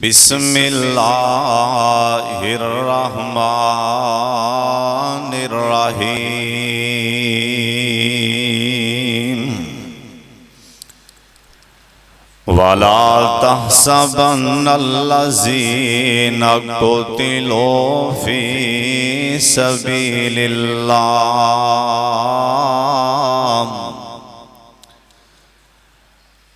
बिस्मिल्लाहिर्रहमानिर्रहीम। वला तहसबन्नल्लज़ीना क़ुतिलू फ़ी सबीलिल्लाह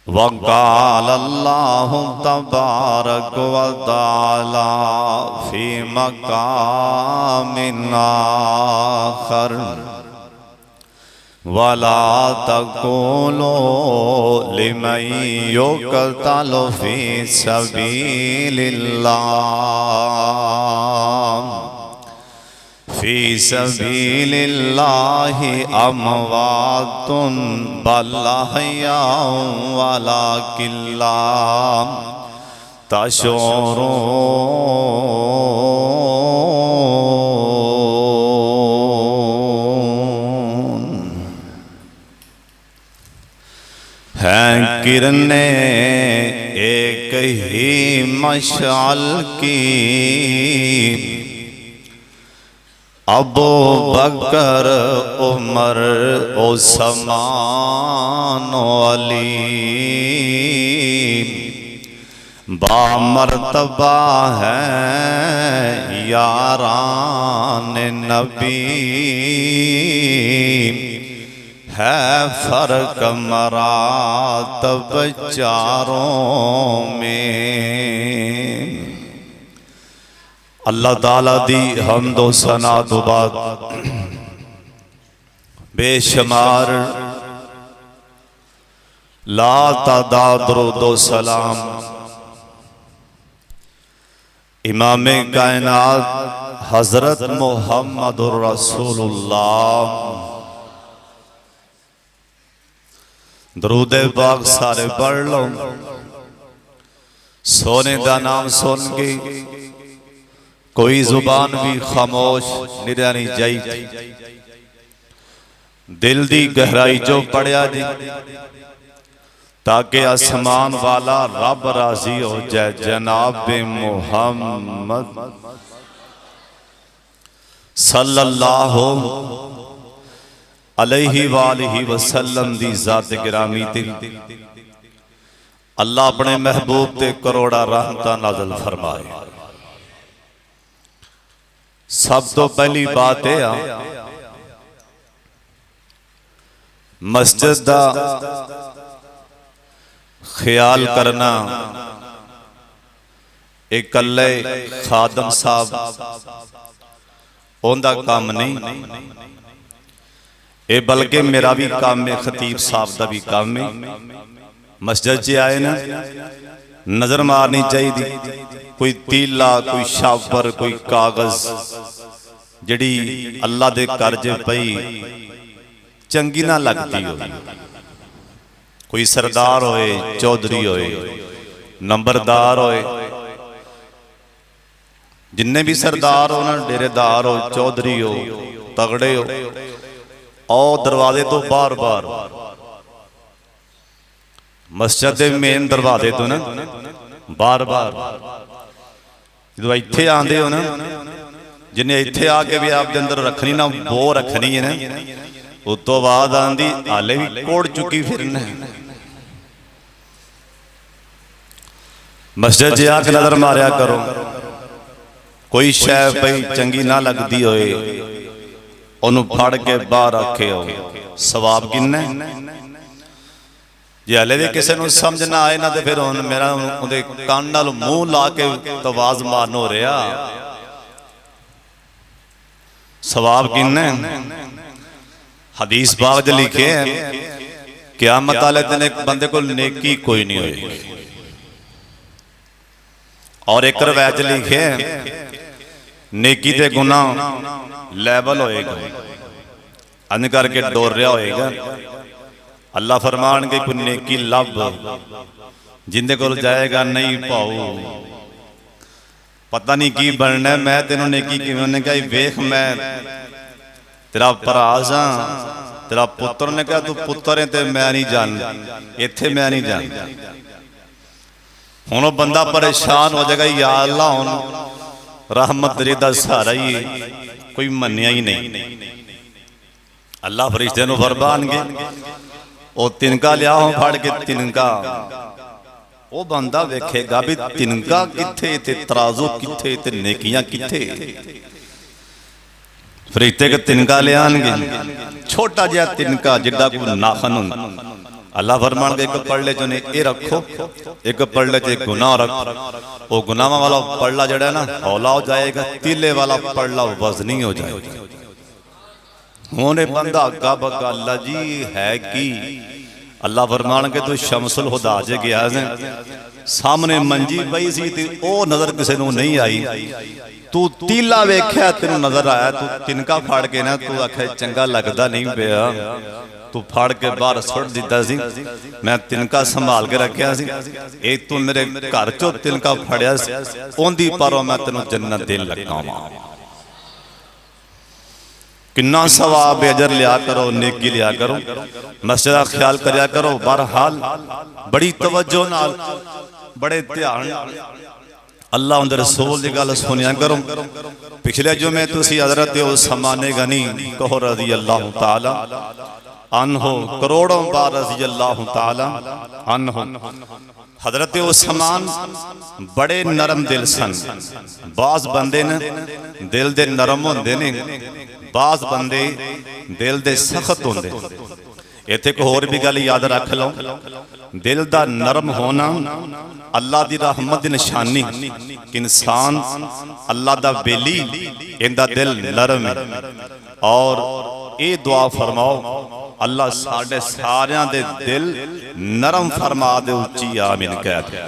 वक़ालल्लाहु तबारक व तआला फ़ी मक़ामिन आख़र वला तक़ूलू लिमन युक़तलु फ़ी सबीलिल्लाह फ़ी सबीलिल्लाहि अमवातुन बल अहयाउन वलाकिन ला तशऊरून। हैं किरणें एक ही मशाल की, अबू बकर उमर उस्मान अली बामर्तबा है यारान नबी। है फर्क मरातब चारों में। अल्लाह ताला दी हम्दो सना तो बाद बेशुमार ला तादाद दरूदो सलाम इमामे कायनात हजरत मुहम्मदुर रसूलुल्लाह। दरूदे पाक सारे पढ़ लो। सोने का नाम सुन के कोई जुबान भी खामोश नहीं रहनी चाहिए। दिल दी गहराई जो पढ़िया जी, ताकि आसमान वाला रब राजी हो जाए जनाब मुहम्मद सल्लल्लाहु अलैहि वालिहि वसल्लम दी जात गिरामी ते अल्लाह अपने महबूब ते करोड़ा रहमतां नाज़िल फरमाए। सब तो पहली बात है मस्जिद दा ख्याल करना इकल्ले खादम साहब उनका काम नहीं, ये बल्कि मेरा भी काम है, खतीब साहब का भी काम है। मस्जिद च आए ना नजर मारनी चाहिए। कोई तीला, कोई शावर, कोई कागज जड़ी अल्लाह दे कर्ज पई चंगी ना लगती हो। कोई सरदार होए, चौधरी होए, नंबरदार होए, जिन्ने भी सरदार हो ना, डेरेदार हो, चौधरी हो, तगड़े हो, और दरवाजे तो बार बार मस्जिद के मेन दरवाजे तो ना बार बार जो इत्थे आंदे हो ना, जिन्हें इत्थे आके भी आप अंदर रखनी ना वो रखनी है ना, उस तो बाद आंदी हाले भी कोड़ चुकी फिरना। मस्जिद च आके नजर मारिया करो। कोई शय पई चंगी ना लगती होए ओनू फड़ के बाहर रखे हो, सवाब किन्ना। जे हले भी किसी को समझ ना आए ना तो फिर मेरा उहदे कान नाल मूंह ला के तो आवाज मारन हो रहा, सवाब किन्ना। हदीस पाक च लिखे हैं क़यामत वाले दिन एक बंदे को नेकी कोई नहीं होगी। और एक रवायत लिखे हैं नेकी ते गुनाह लेवल होएगा, अन करके डोर रहा होएगा। अल्लाह फरमान के कोई नेकी लब जिंदे को जाएगा नहीं पाओ, पता नहीं की बनना। मैं तेनों नेकी किवें कही वेख, मैं तेरा भरा सा, तेरा पुत्र ने कहा तू पुत्र है ते मैं नहीं जान, इत्थे मैं नहीं जान। हुण वो बंदा परेशान हो जाएगा, या अल्लाह हुण रहमत तेरी दा सहारा ही कोई मन्निया ही नहीं। अल्लाह फरिश्ते नूं फरमानगे ओ तिनका लियाओ फड़ के तिनका। वो बंदा वेखेगा भी तिनका किथे ते तराजू किथे ते नेकियां किथे। फरिश्ते के तिनका लियाणगे, छोटा जिहा तिनका जिड्डा कोई नाखन हुंदा। अल्लाह फरमानगे एक पड़ले च ने ये रखो, एक पड़ले च गुनाह रखो। वो गुनाह वाला पड़ला जड़ा ना हौला हो जाएगा, तीले वाला पड़ला वजनी हो जाएगा। होने बंदा अग्गा बग्गा अल्लाह जी है कि अल्लाह फरमानगे तू शमसुल हुदा च गया है, सामने मंजी पई सी ते ओ नजर किसी नूं नहीं आई, तू तीला वेख्या तेनू नजर आया, तू तिनका फाड़ के ना तू आखे चंगा लगदा नहीं पिया, तू फाड़ के बाहर सुट दिता सी, मैं तिनका संभाल के रखिया सी, एक तू मेरे घर चो तिनका फड़िया सी, ओंदी परों मैं तेनू जन्नत देन लगा वां। किन्ना सवाब अजर लिया करो, नेकी लिया करो, मस्जिद का ख्याल करया करो। बहरहाल बड़ी तवज्जो नाल बड़े ध्यान अल्लाह उनके रसूल की गल सुनिया करो। पिछले जुमे तुसी हजरत उस्मान गनी कहो रज़ी अल्लाह तआला अन्हो, करोड़ों बार रज़ी अल्लाह तआला अन्हो। हजरत उस्मान बड़े नरम दिल सन। बाज बंदे ने दिल दे नरम होंदे ने, बाज बंदे दिल दे सख्त होंदे। इत्थे एक होर भी गल याद रख लो, दिल दा नरम होना अल्लाह दी रहमत दी निशानी। इंसान अल्लाह दा बेली, इंदा दिल नरम है। और ये दुआ फरमाओ अल्लाह साडे सारियां दे दिल नरम फरमा दे, उच्ची आमीन कह दे।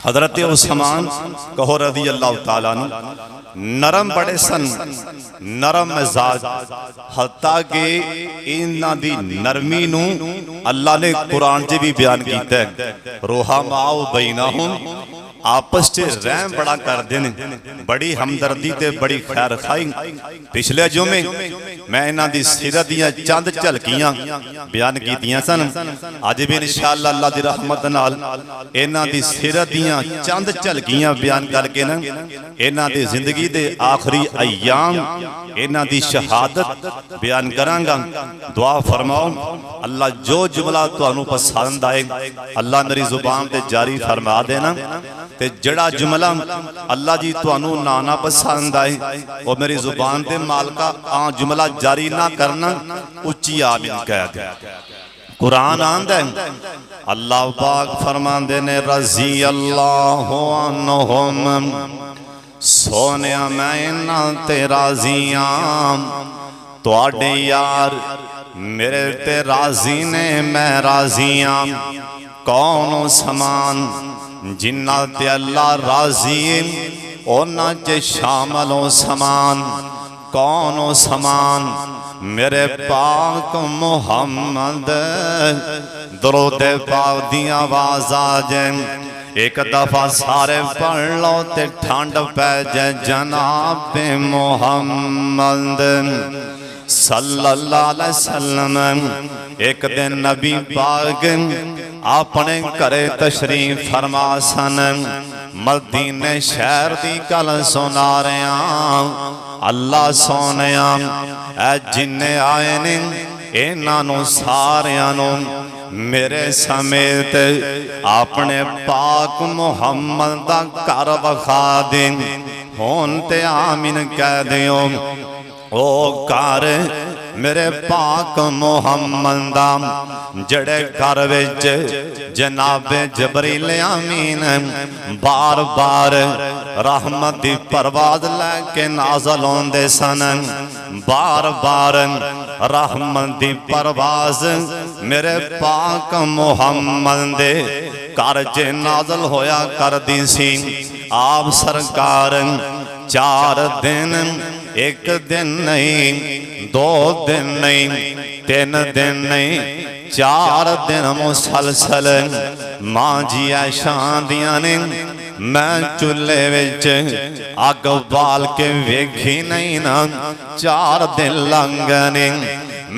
हजरत उस्मान कहो रज़ी अल्लाह तआला नरम बड़े सन, नरम मिजाज, हत्ता कि इन्हां दी नरमी नूं अल्लाह ने कुरान च भी बयान कीता है। रुहमाउ बैनहुम, आपस च रहम बड़ा करदे ने, बड़ी हमदर्दी ते बड़ी खैर खाई। पिछले जुमे मैं इन्हां दी सीरत दियां चंद झलकियां बयान कीतियां सन। अज भी इंशाअल्लाह अल्लाह दी रहमत नाल इन्हां दी सीरत दियां चंद झलकियां बयान करके ना इन्हां दी जिंदगी दे आखिरी अयाम, इन्हां दी शहादत बयान करांगा। दुआ फरमाओ अल्लाह जो जुमला तुहानू पसंद आए अल्लाह मेरी जुबान ते जारी फरमा देना, ते जड़ा जुमला अल्लाह जी तुहानू ना पसंद आए वो मेरी जुबान ते मालका आ जुमला जारी ना करना, उच्ची आमीन कह दे। कुरान आंदा है अल्लाह पाक फरमांदे ने रज़ी अल्लाहु अन्हुम, सोने मैं इन्हां ते राज़ी आं, तुहाडे यार मेरे ते राज़ी ने मैं राज़ी आं। कौन समान जिन्ना ते अल्लाह राज़ी उन्हां च शामिल हो समान। कौन समान मेरे पाक मुहम्मद, दरूद पाक दी आवाज़ आ जाए एक दफा सारे पढ़ लो ते ठंड पै जाए जनाब मुहम्मद सल्लल्लाहु अलैहि वसल्लम। एक दिन नबी पाक अपने घरे तशरीफ फरमा सन, मदीने शहर दी गल सुना रहा। अल्लाह सोने जिन्ने आए ने इन्हों सारियां मेरे समेत अपने पाक मुहम्मद दा घर विखा दे। हुण ते आमीन कह दियो ओ घर मेरे पाक मुहम्मद दा, जड़े घर विच जनाबे जबरील आमीन बार बार रहमत दी परवाज़ लैके नाज़िल होंदे सन। बार बार रहमत दी परवाज़ मेरे पाक मुहम्मद दे घर च नाज़िल होया करदी सी। आप सरकार 4 दिन, एक दिन नहीं, 2 दिन नहीं, 3 दिन नहीं, 4 दिन मुसलसल मां जी आयशा दियां ने मैं चूल्हे विच अग बाल के वेखी नहीं ना 4 दिन लंघ गए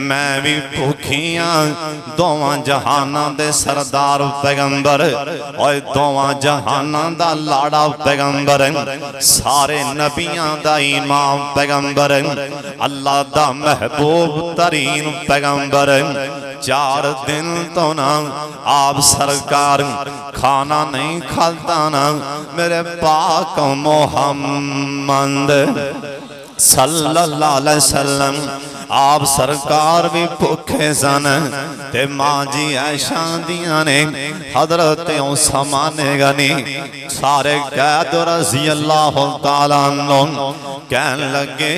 मैं भी भुखिया दोवां जहानां दे सरदार पैगंबर और दोवां जहानां दा लाड़ा पैगंबर सारे नबियां दा इमाम पैगंबर अल्लाह दा महबूब तरीन पैगंबर 4 दिन तो ना आप सरकार खाना नहीं खाता ना मेरे पाक मोहम्मद सल्लल्लाहु अलैहि वसल्लम आप सरकार भी भुखे सन ते मां जी ऐशा दियां ने हजरत उस्मा ने गनी सारे कैद रज़ी अल्लाह तआला अन्हु कहन लगे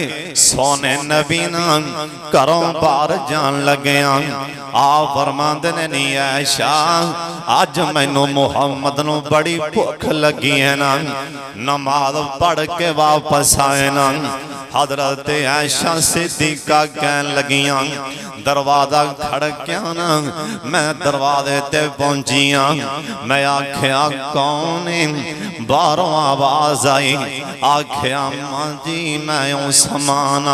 सोने नबी ना घरों बाहर जान लगे आप फरमांदे ने नी ऐशा अज मैनू मुहम्मद नू बड़ी भुख लगी है ना नमाज पढ़ के वापस आए ना हजरत ऐशा सिद्दीका कहन लगियां दरवाजा खड़किया ना मैं दरवाजे ते पहुंचिया मैं आख्या कौन बाहरों आवाज आई आख्या मां जी मैं उस्मान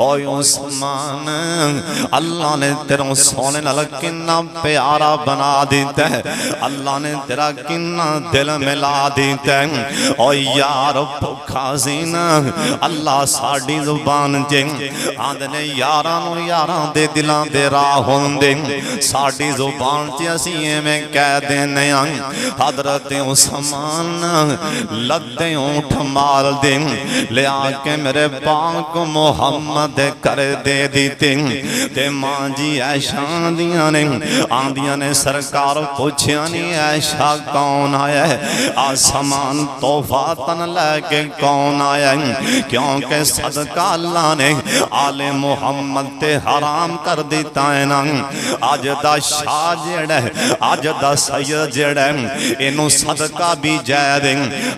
और उस्मान अल्लाह ने तेरा सोने नाल किन्ना प्यारा बना दिता है अल्लाह ने तेरा किन्ना दिल मिला दिता है और यार भुखा सी ना अल्लाह साडी जुबान च आंदे ने यारां नूं यारां दे दिलां दे राह होंदे साडी जुबान च असीं एवें कह देने हजरत उस्मान लद्दे ऊंठ मार दे ले आके मेरे पाक मुहम्मद कर दे दीते ते मां जी ऐशा दियां ने आंदियां ने सरकार पूछया नहीं ऐशा कौन आया है आसमान तोहफा तन लैके कौन आया है क्योंकि सदका अल्लाह ने आले मुहम्मद ते हराम कर दिता है ना अज दा शाह जेड़ा अज दा सैयद जेड़ा इनू सदका भी जायद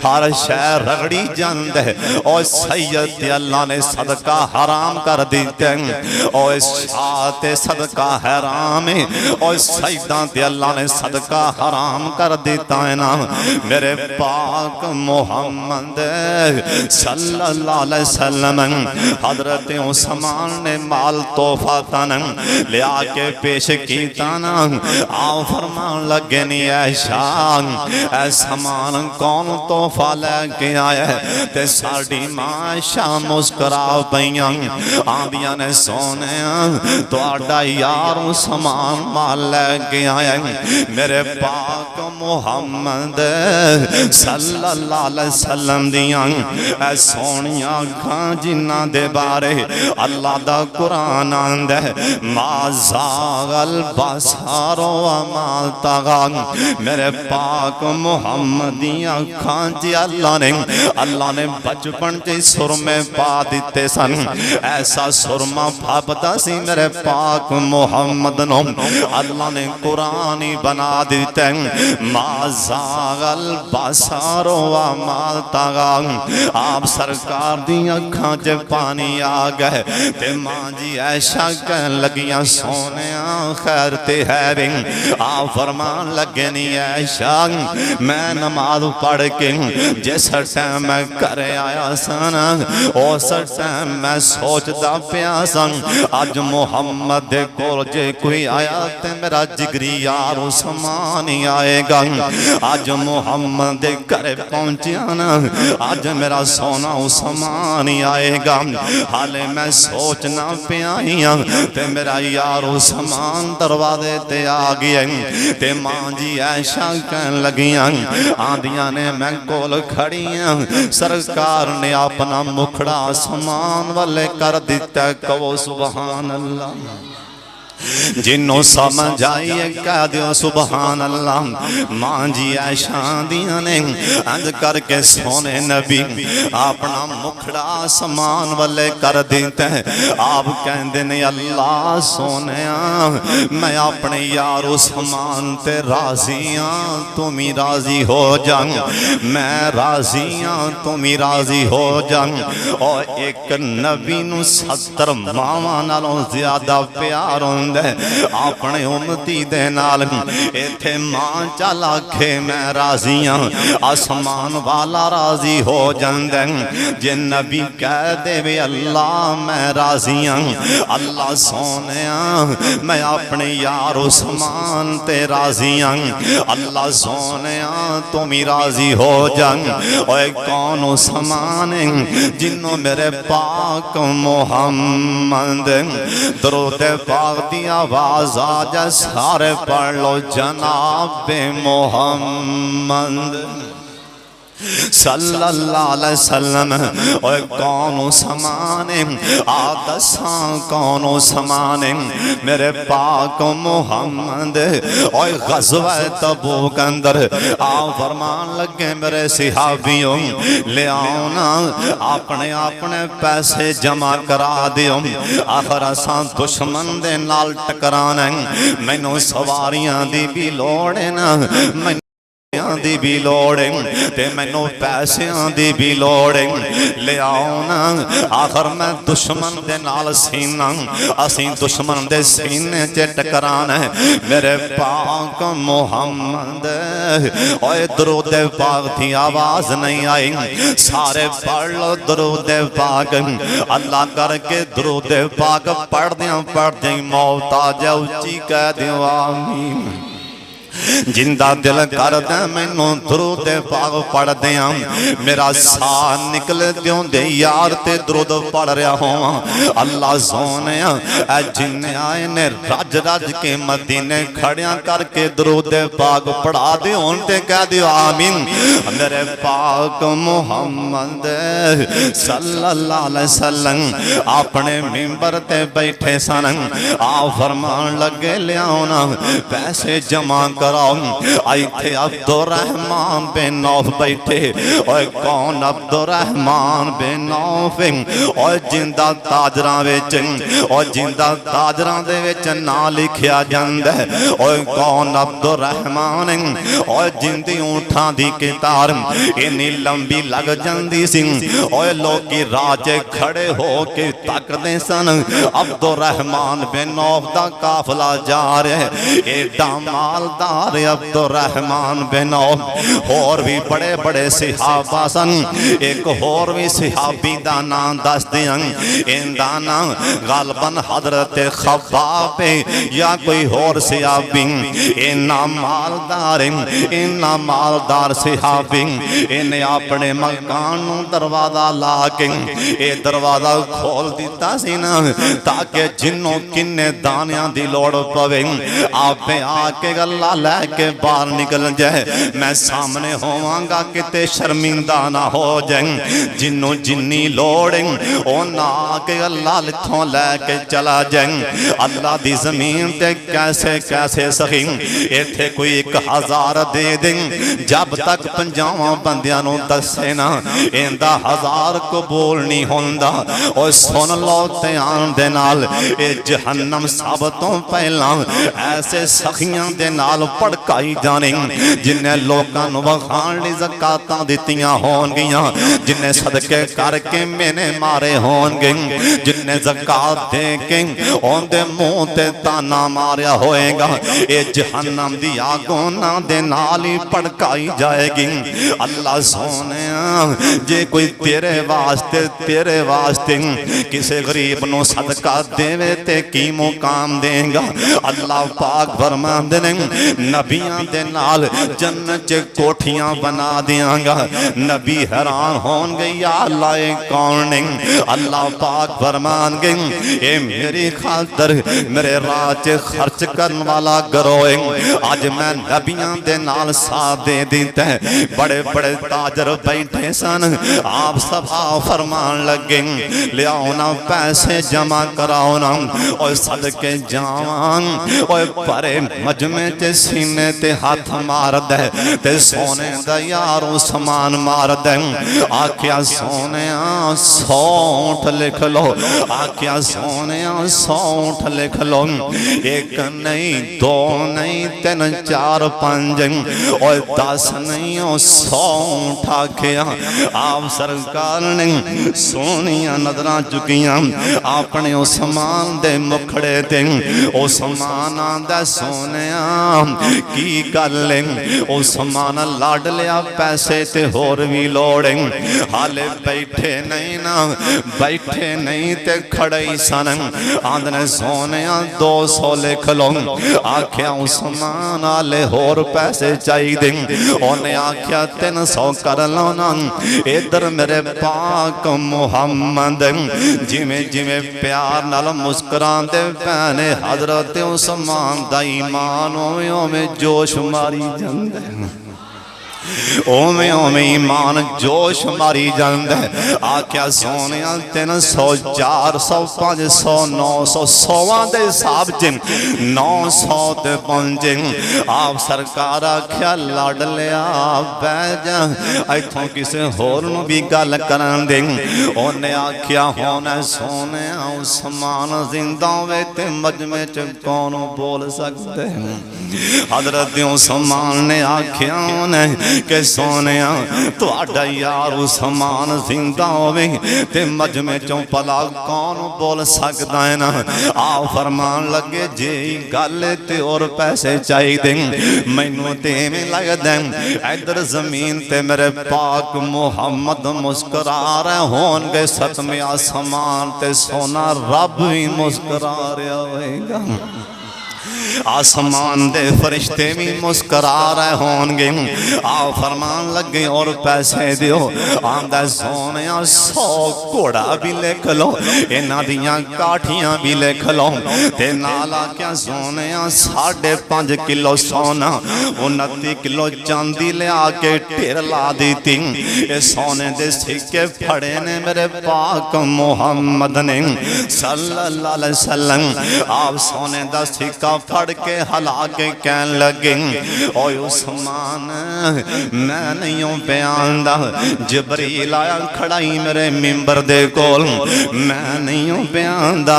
हर शहर रगड़ी जांदा है और सैयद ते अल्लाह ने सदका हराम कर दिता है और शाह ते सदका हराम है और सैयदा ते अल्लाह ने सदका हराम कर दिता है ना मेरे पाक मुहम्मद सल्लल्लाहु अलैहि वसल्लम हजरत उस्मान ने माल तोहफा तन लिया के पेश कीता ना आओ फरमान लगे नी ऐशा ऐ समान कौन तोहफा लेके आया ते साडी मां ऐशा मुस्कुरा पईयां आंदियां ने सोने तुहाडा यार समान माल लेके आया मेरे पाक मुहम्मद सल्लल्लाहु अलैहि वसल्लम दियां ऐ सोनिया अखां जिन्हां दे बारे अल्लाह दा कुरान आंदा है माज़ागल बसारो अमाल तगा मेरे पाक मुहम्मद दी अखां च अल्लाह ने बचपन च सुरमे पा दिते सन ऐसा सुरमा फबदा सी मेरे पाक मुहम्मद नो अल्लाह ने कुरान ही बना दिता माज़ागल बसारो अमाल तगा आप सरकार दी अखां च पानी आ गए ते मां जी ऐशा कहन लगियां सोने खैर ते है रे आ फरमान लगे नी ऐशा मैं नमाज पढ़ के जिस टाइम मैं घर आया सन उस टाइम मैं सोचता पिया सन अज मुहम्मद दे कोल जे कोई आया ते मेरा जिगरी यार उस्मान ही आएगा अज मुहम्मद दे घर पहुंचिया ना अज मेरा सोना उस्मान ही आएगा हाले मैं सोचना पिया ते मेरा यार उस्मान दरवाजे ते आ गया ते मां जी ऐशा कहन लगियां आंदियां ने मैं कोल खड़ियां सरकार ने अपना मुखड़ा आसमान वाले कर दिता कहो सुभान अल्लाह जिन्हों समझ आइए कह दियो सुभान अल्लाह मां जी ऐशा दियां ने अंज करके सोने नबी अपना मुखड़ा आसमान वाले कर देते हैं आप कहते ने अल्लाह सोने मैं अपने यार उस्मान ते राजी हाँ तुम ही राजी हो जा मैं राजी हाँ तुम ही राजी हो जा और एक नबी नू 70 मावां नालों ज्यादा प्यार जांदा अपने उम्मती दे नाल। इत्थे मां चल आखे मैं राजी हां, आसमान वाला राजी हो जांदा। जे नबी कह देवे अल्लाह मैं राजी हां, अल्लाह सोनिया मैं अपने यार उस्मान ते राजी हां, अल्लाह सोनिया तुम ही राजी हो जा। ओए कौन उस्मान जिन्हों मेरे पाक मोहम्मद दरूद पाक दी आवाज आ जा सारे पढ़ लो जनाब मोहम्मद सल्लल्लाहु अलैहि वसल्लम। ओए कौन समाने आदसा कौन समाने मेरे पाक मोहम्मद। ओए ग़ज़वा तबूक अंदर आ फरमान लगे मेरे सिहाबियों ले आओ ना अपने अपने पैसे जमा करा दियो, आखिर असां दुश्मन दे नाल टकराना, मैनू सवारियां दी भी लोड़ है ना, दी भी लोड़ ते मैनू पैसियां दी भी लोड़ ले आओ ना, आखिर मैं दुश्मन दे नाल सीना, असीं दुश्मन दे सीने च टकराना मेरे पाक मोहम्मद। ओए दरूद पाक दी आवाज नहीं आई, सारे पढ़ लो दरूद पाक। अल्लाह करके दरूद पाक पढ़दे मौत आ जा उच्ची कह दियो आमीन। जिंदा दिल कर दे मैनू दरूद पाक पढ़ दिया, मेरा साह निकल दियों दे यार ते दरूद पढ़ रहा होवां। अल्लाह सोनिया ऐ जिन्ने आए ने रज रज के मदीने खड़िया करके दरूद पाक पढ़ा दियो ते कह दियो आमीन। मेरे पाक मोहम्मद सल्लल्लाहु अलैहि वसल्लम अपने मिंबर ते बैठे सन, आ फरमान लगे लियाओ ना पैसे जमा आई थे अब्दुर्रहमान बिन औफ बैठे। और कौन अब्दुर्रहमान बिन औफ और जिंदा ताजरां विच और जिंदा ताजरां दे विच ना लिखिया जांदा। और कौन अब्दुर्रहमान और जिंदी ऊंठां दी कितार इन्नी लंबी लग जांदी सी, और लोग राजे खड़े हो के तकदे सन अब्दुर्रहमान बिन औफ दा काफला जा रहा है, एडा मालदार अब्दुर्रहमान बिन औफ। और भी बड़े बड़े सिहाबा सन, एक और भी सिहाबी दा नाम दस दियां, इंदा नाम गालबन हजरत खब्बाब या कोई और सिहाबी। इन्ना मालदार सिहाबी इन्हें अपने मकान नूं दरवाजा ला के ये दरवाजा खोल दिता सी ना, ताकि जिन्हों किन्ने दानियां दी लोड़ पवे आपे आके गल्ला लैके बाहर निकल जाए, मैं सामने होवांगा किते शर्मिंदा ना हो जाए। जिन्नों जिन्नी लोड़ ना आके अल्लाह इत्थों लैके चला जाए। अल्लाह दी जमीन ते कैसे कैसे सही इत्थे कोई 1000 दे दे, जब तक 50 बंदियां नूं दसे ना इंदा 1000 कबूल नहीं होंदा। और सुन लो ध्यान दे नाल ए जहन्नम सब तो पहला ऐसे सखियां दे नाल भड़काई जानी, जिन्हें लोगों नूं वखाण लई ज़कातां दित्तियां होणगियां, जिन्हें सदके करके मेने मारे होणगे, जिन्हें ज़कात दे के उहदे मुंह ते ताना मारिया होएगा, ये जहन्नम दी आग उन्हां दे नाल ही भड़काई जाएगी। अल्लाह सोनिया जे कोई तेरे वास्ते किसी गरीब नूं सदका देवे ते की मुकाम देगा। अल्लाह पाक फरमांदे ने नबियां दे नाल जन्नत च कोठियां बना दियांगा। नबी हैरान होंगे या अल्लाह कौन ने? अल्लाह पाक फरमानगे ए मेरी खातर मेरे राह च खर्च करने वाला गरोह। आज मैं नबियां दे नाल साथ दे दिता है। बड़े बड़े ताजर बैठे सन, आप सब फरमान लगे लियाओ ना पैसे जमा कराओ ना और सदके जावां। और परे मजमे च सीने ते हाथ मार दे ते सोने दा यारो समान मार दे। आख्या सोने 100 ऊंट लिख लो, आख्या सोने 100 ऊंट लिख लो। एक नहीं, दो नहीं, 3, 4, 5 और 10 नहीं 100 ऊंट आख्या। आप सरकार ने सोहनियां नजरां चुकियां अपने उस्मान दे मुखड़े ते। उस्मान आंदा सोनिया की गल है? उस्मान लड़ लिया पैसे ते होर भी लोड़ हाले बैठे नहीं ना, बैठे नहीं ते खड़े ही सन। आंदने सोनिया 200 लिख लो। आख्या उस्मान आले होर पैसे चाहिए। उन्हें आख्या 300 कर लो ना। इधर मेरे पाक मुहम्मद जिमें जिमें प्यार नाल मुस्कुराते पैने हजरत उस्मान दा ईमान ओवें ओवें जोश मारी जांदा है, ओवें ओवें ईमान जोश मारी जांदा है। आख्या सोनिया 300 400 500 900 100 दे हिसाब च 900 ते पहुंचे। आप सरकार आख्या लड़ लिया बह जा, इथों किसे होर नूं भी गल करन दे। उन्हें आख्या होना सोनिया उस्मान जिंदा होवे ते मजमे च कौन बोल सकते? हजरत उस्मान ने आख्या कि सोनिया तुहाडा यार उस्मान जिंदा होवे ते मजमे चों भला कौन बोल सकदा है ना। आ फरमान लगे जे गल ते और पैसे चाहिए मैनू ते इवें लगदा इधर जमीन ते मेरे पाक मुहम्मद मुस्कुरा रहे होणगे, सतमें आसमान ते सोना रब भी मुस्कुरा रहा होएगा, आसमान दे फरिश्ते भी मुस्कुरा रहे होंगे। आ फरमान लगे और पैसे दियो। आंदा सोनिया 100 घोड़ा भी लिख लो, इन्हां दियां काठियां भी लिख लो ते नाल आख्या सोनिया 5.5 किलो सोना 29 किलो चांदी लिया के ढेर ला दी। ये सोने दे सिक्के फड़े ने मेरे पाक मुहम्मद ने सल्लल्लाहु अलैहि वसल्लम। आप सोने दा सिक्का फड़ के हला के कहन लगे ओ उस्मान मैं नहीं हूं बयानदा। जिब्रील आया खड़ा ही मेरे मिंबर दे कोल, मैं नहीं हूं बयानदा।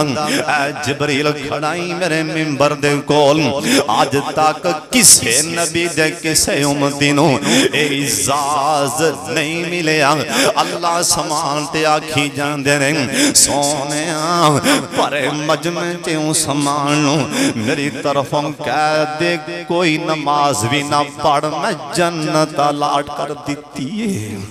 जिब्रील खड़ा ही मेरे मिंबर दे कोल। आज तक किसे नबी दे किसे उम्मती नूं इजाजत नहीं मिलिया। अल्लाह समान ते आखी जांदे ने सोनिया पर मजमे ते उस्मान नूं मेरी तरफों कह दे कोई नमाज भी ना पढ़ मैं जन्नत अलाट कर दी है।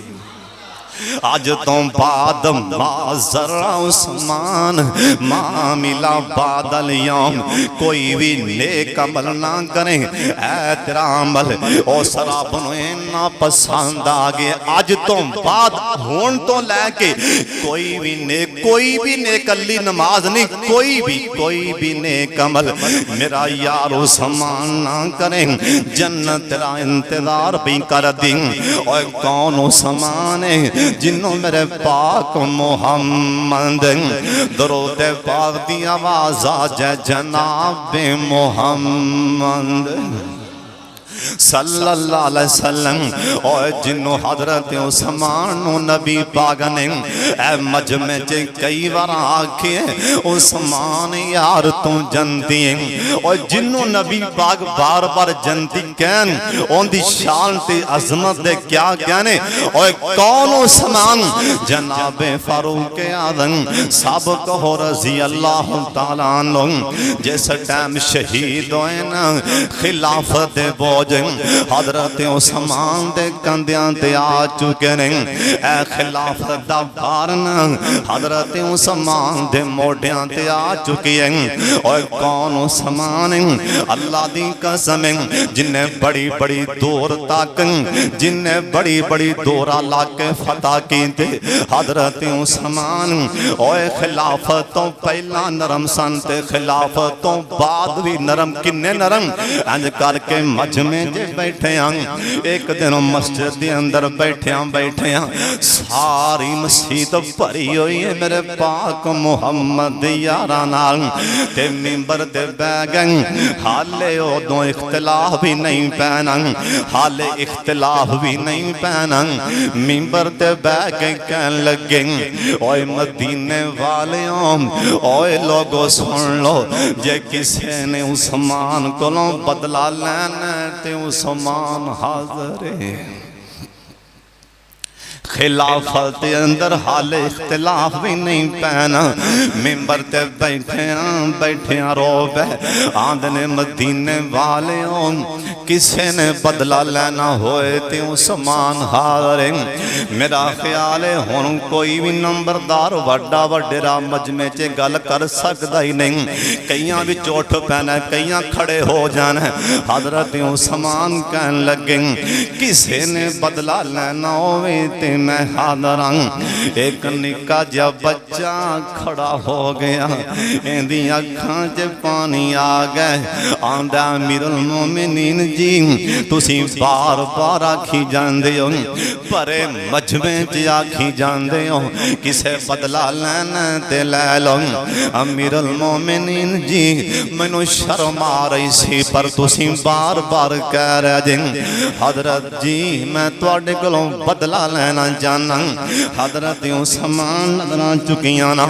आज तो बाद माजरा उस्मान मां मिला बादल यौम, कोई भी नेक अमल ना करे ऐ तेरा अमल ओ सराब ना पसंद आ गया। आज तो बाद होन तो लैके कोई भी नेक अली नमाज नहीं, कोई भी नेक अमल मेरा यार उस्मान ना करे जन्नत तेरा इंतजार भी कर दी। और कौन उस्मान है जिन्हों मेरे पाक मुहम्मद दरूद पाक दी आवाज आ जाए जनाब मुहम्मद सल्लल्लाहु अलैहि वसल्लम। और जिन्हों हजरत उस्मान नबी पाक ने ए मजमे च कई बार आखे उस्मान यार तू जन्नती है। और जिन्हों नबी पाक बार बार जन्नती कहन उनकी शान ते अजमत दे क्या कहने। और कौन उस्मान जनाबे फारूक आज़म सब कहो रजी अल्लाह तआला अन्हु। जिस टाइम शहीद होए ना खिलाफत बोझ हजरत उस्मान दे कंधियां ते आ चुके ने। ए खिलाफत दा भार हजरत उस्मान दे मोढियां ते आ चुकी है। और कौन उस्मान अल्लाह दी कसम जिन्हें बड़ी बड़ी दूर तक जिन्हें बड़ी बड़ी दूर लाके फतह कीते हजरत उस्मान। और खिलाफत तो पहला नरम सन ते खिलाफत तो बाद भी नरम, किन्ने नरम इंज करके मजमे बैठे एक दिन मस्जिद के अंदर बैठे सारी मस्जिद भरी हुई है मेरे पाक मुहम्मद यारा नाल ते मिंबर ते बह गए। हाले उदों इख्तिलाफ भी नहीं पैना, हाले इख्तिलाफ भी नहीं पैना। मिंबर ते बह के कहन लगे ओए मदीने वालियों ओए लोगो सुन लो, जे किसी ने उस्मान कोलों बदला लेना ते उस्मान हाज़िर है। खिलाफत अंदर हाल इख्तिलाफ भी नहीं पैना। मिंबर ते बैठिया रोब आंद ने मदीने वाले किसे ने बदला लेना होए ते समान हार। मेरा ख्याल है हुण कोई भी नंबरदार वड्डा वडेरा मजमे च गल कर सकता ही नहीं। कईयां विच उठ पैना, कईयां खड़े हो जाना। हजरत उस्मान कहन लगे किसे ने बदला लेना होवे ते मैं हाज़िर हां। एक निक्का जिहा बच्चा खड़ा हो गया, इहदी अखां च पानी आ गया। आंदा अमीरुल मोमिनीन जी तुसीं बार बार आखी जांदे हो, परे मजमे च आखी जांदे हो किसे बदला लैना ते लै लो। अमीरुल मोमिनीन जी मैनू शर्म आ रही सी पर तुसीं बार बार कह रहे जे हजरत जी मैं तुहाडे कोलों बदला लेना चाहना। हजरत उस्मान नज़रां चुकियां ना,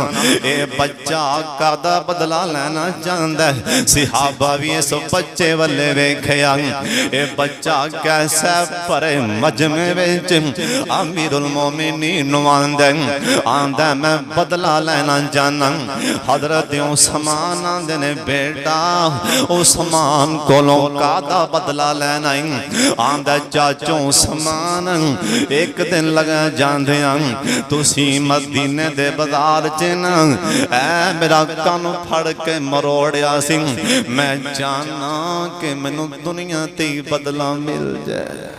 ये बच्चा आका दा बदला लेना चाहता है। सहाबा भी इस बच्चे वाले वेखिया, ये बच्चा कैसा परे मजमे विच अमीरुल मोमिनीन आंदा मैं बदला लेना चाहना। हजरत उस्मान आंदे ने बेटा उस्मान कोलों कादा बदला लेना। आंदा चाचो उस्मान एक दिन लगा जांदे तुसी मदीने दे बाजार च ना ऐ मेरा कन फड़ के मरोड़िया सी। मैं चाहना कि मैनू दुनिया ते बदला मिल जाए।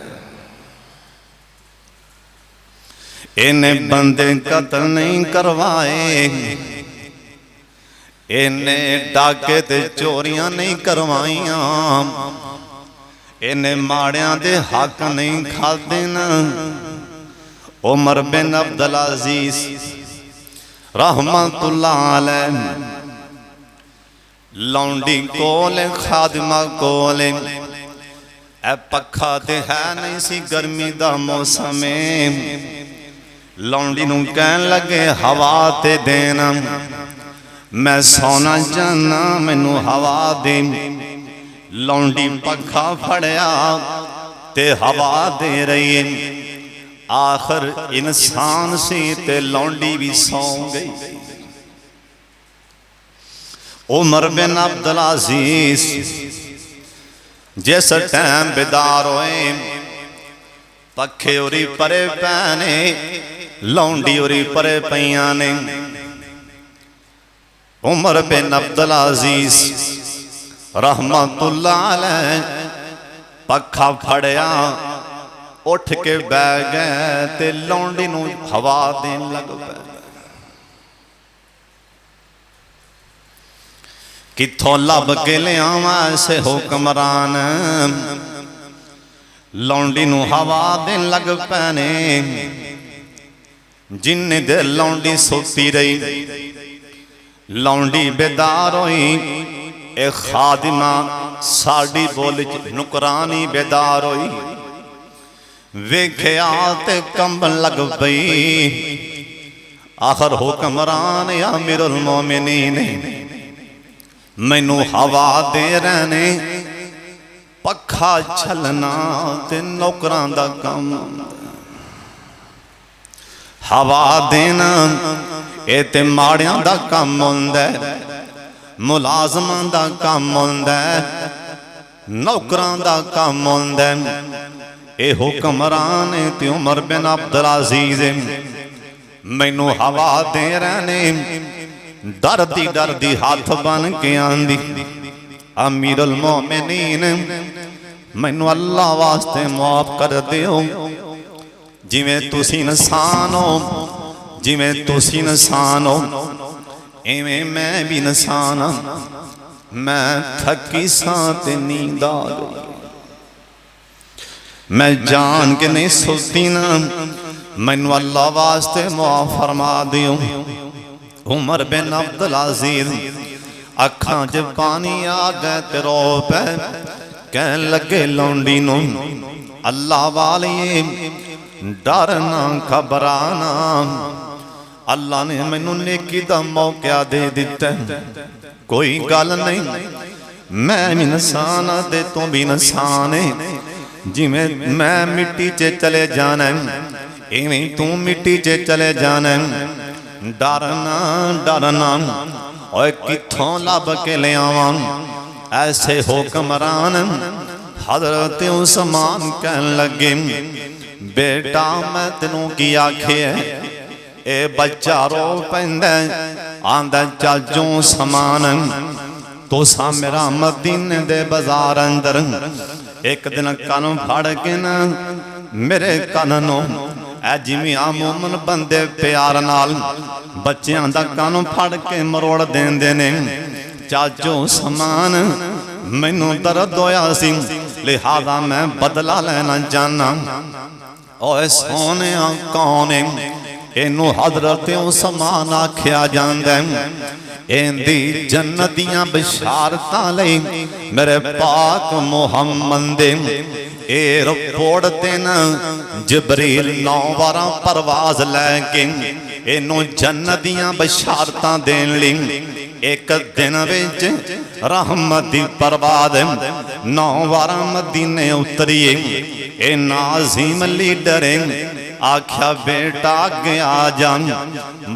इन्हें बंदे कत्ल नहीं करवाए, इन्हें डाके ते चोरियां नहीं करवाइया, इन्हें माड़ियां दे हक नहीं खादे ना। उमर बिन अब्दुल अजीज रहमतुल्लाह अलैह लौंडी कोल खादिमा कोल ए पखा ते है नहीं सी, गर्मी दा मौसम लौंडी नूं कहन लगे हवा ते देना, मैं सोना चाहना मैनू हवा दे। लौंडी पखा फड़िया ते हवा दे रही है। आखिर इंसान सी ते लौंडी भी सौ गई। उमर बिन अब्दुल अजीज जिस टाइम बेदार होए पखे उरी परे पैने, लौंडी उरी परे पईयां ने। उमर बिन अब्दुल अजीज रहमतुल्लाह अलैह पखा फड़िया उठ के बह गए ते लौंडी नूं हवा देन लग पे। किथों लब के लियावां ऐसे हुक्मरान, लौंडी नूं हवा देन लग पैने। जिन्ने देर लौंडी सोती रही, लौंडी बेदार होई। ए खादिमा साड़ी बोली नुकरानी बेदार होई, वेख्या ते कंबन लग पई। आखिर हुक्मरान या अमीरुल मोमिनीन मैनू हवा दे रहने, पखा छलना ते नौकरां दा काम। हवा देना ए ते माड़ियां दा काम हुंदा है, मुलाजमां दा काम हुंदा है, नौकरां दा काम हुंदा है। ए हुक्मरान ते उमर बिन अब्दुल अजीज मैनू हवा दे रहने। डरदी डरदी हाथ बन के आंदी अमीरुल मोमिनीन मैनू अल्लाह वास्ते माफ कर दिओ। जिवें तुसी इंसान हो, जिवें तुसी इंसान हो इवें मैं भी इंसान हां। मैं थकी सां ते नींद आ गई, मैं जान के नहीं सोती ना, मैनू अल्लाह वास्ते माफ फरमा दियो। उमर बिन अब्दुल अजीज अखां च पानी आ गए ते रो पे। कहन लगे लौंडी नूं अल्लाह वाली डरना घबराना, अल्लाह ने मैनू नेकी दा मौका दे दिता। कोई गल नहीं, मैं भी इंसान ते तू भी इंसान है। जिमें मैं मिट्टी च चले जाना इवें तू मिट्टी च चले जाना, डरना डरना और किथों लब के ले आवां ऐसे हुक्मरान। हजरत उस्मान कहन लगे, बेटा मैं तेनों की आखे ए बच्चा रो पैंदा आंदा चाजों समान। तुसा मेरा मदीने दे बाजार अंदर एक दिन कन फड़ के ना मेरे कन नो ऐ जिवें आमूमन बंदे प्यार नाल बच्चियां दा कन फड़ के मरोड़ देंदे ने, चाजो समान मैनू दर्द होया सी लिहाजा मैं बदला लेना चाहना। ओए सोने कौन इनू हजरत उस्मान आख्या जांदा है। इंदी जन्नत दियां बशारतां लई मेरे पाक मुहम्मद दे एयरपोर्ट ते ना जिबरील 9 वारा परवाज लैके इनू जन्नत दियां बशारतां देन लई एक दिन विच रहमत दी परवाद 9 वारा मदीने उतरिए। ए नाज़ीम लीडर आख्या बेटा अगे आ जा।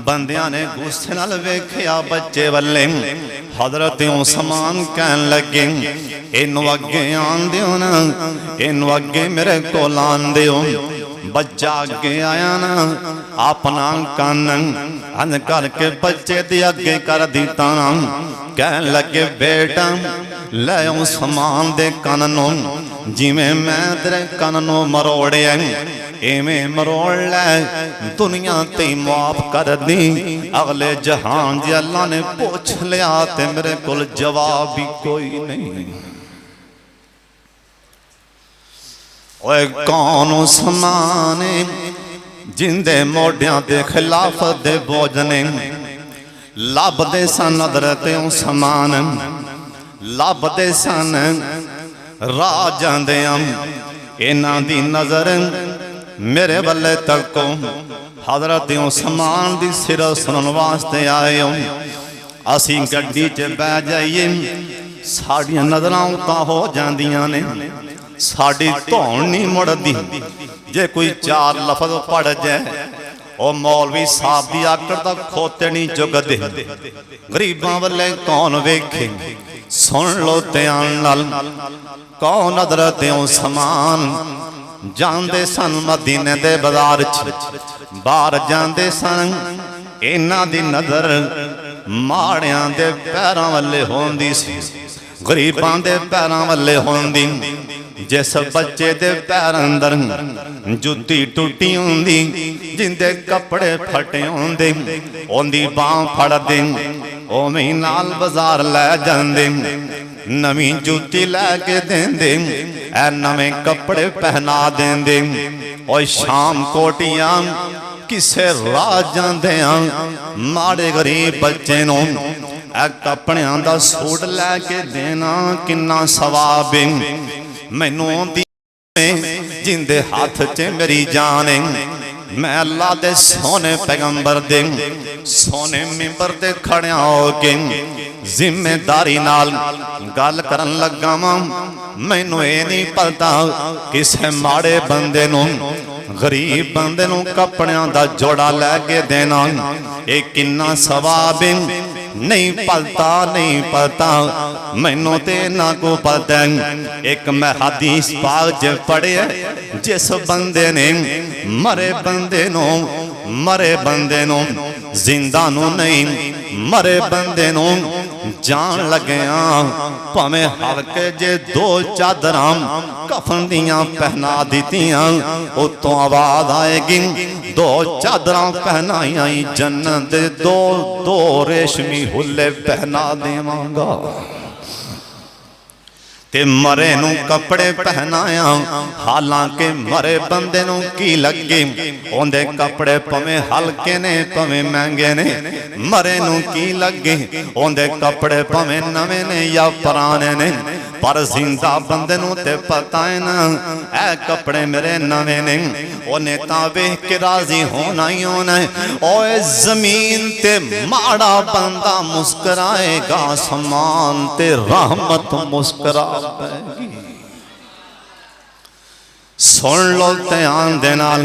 बंदियां ने गुस्से नाल वेख्या बच्चे वल्ले। हजरत उस्मान कहन लगे, इनू अगे आन दिओ ना, इनू अगे मेरे कोल आन दिओ। बच्चा अगे आया ना, अपना कान अन करके बच्चे दे अगे कर दिता ना। कहन लगे बेटा ले उस्मान दे कान नो जिवें मैं तेरे कान नो मरोड़िया इवें मरोड़ लै, दुनिया ते माफ कर दी। अगले जहान जे अल्लाह ने पूछ लिया ते मेरे कोल जवाब भी कोई नहीं। ओए कौन उस्मान जिंदे मोढियां दे खिलाफत दे बोझ ने लभदे सन हज़रत उस्मान, लभदे सन राह जांदियां। इन्हां दी नजर मेरे बल्ले तको हजरत उस्मान दी सिरत सुनन वास्ते आए हो। असी गड्डी च बह जाइए साड़ियां नजरां उतां हो जांदियां ने, साड़ी धौन नहीं मुड़दी। जे कोई 4 लफज पढ़ जाए ओ मौलवी साहब दी आकड़ दा खोते नहीं चुगदे। गरीबां वल्ले कौन वेखे सुन लो ध्यान नाल। कौन हज़रत उस्मान जांदे सन मदीने दे बाजार च, बाहर जांदे सन इन्हां दी नजर माड़ियां दे पैरां वल्ले होंदी सी, गरीबां दे पैरां वल्ले होंदी। जिस बच्चे दे पैर अंदर जुत्ती टुटी होंदी, जिंदे कपड़े फटे होंदे, ओंदी बांह फड़दे ओवें नाल बाजार लै जांदे। नवी जुत्ती लैके देंदे ऐ नवे कपड़े पहना देंदे। और शाम कोटियां किसे राह जांदियां माड़े गरीब बच्चे नूं ऐ कपड़ियां दा सूट लैके देना किन्ना सवाब है। मैनू जिंदे हाथ च मेरी जान है। मैं अल्लाह दे सोने पैगंबर दे सोने मिंबर दे खड़िया हो के जिम्मेदारी नाल गल करन लगा वां। मैनू ये नहीं पता किसे माड़े बंदे नू गरीब बंदे नू कपड़ियां दा जोड़ा लैके देना ये किन्ना सवाब है। नहीं पता नहीं पता मैनू ते ना को पता। एक मैं हदीस पाक च पढ़िया जिस बंदे ने मरे बंदे नो जिंदा नो नहीं मरे बंदे नो जान लग्या भावें हल्के जे 2 चादरां कफन दियां पहना दितियां उतों आवाज आएगी 2 चादरां पहनाइयां जन्नत दे 2 रेशमी हुल्ले पहना देवांगा। ते मरे नू कपड़े पहनाया हालांकि मरे बंदे नू की लगे ओंदे कपड़े पवें हल्के ने पवें महंगे ने। मरे नू की लगे ओंदे कपड़े पवें नवे ने या पुराने ने। पर जिंदा बंदे नू ते पता है ना ऐ कपड़े मेरे नवे ने। ओने तां वेख के राजी होना ही होना है। ओए जमीन ते माड़ा बंदा मुस्कुराएगा आसमान ते रहमत मुस्कुरा पैगी। सुन लो ध्यान दे नाल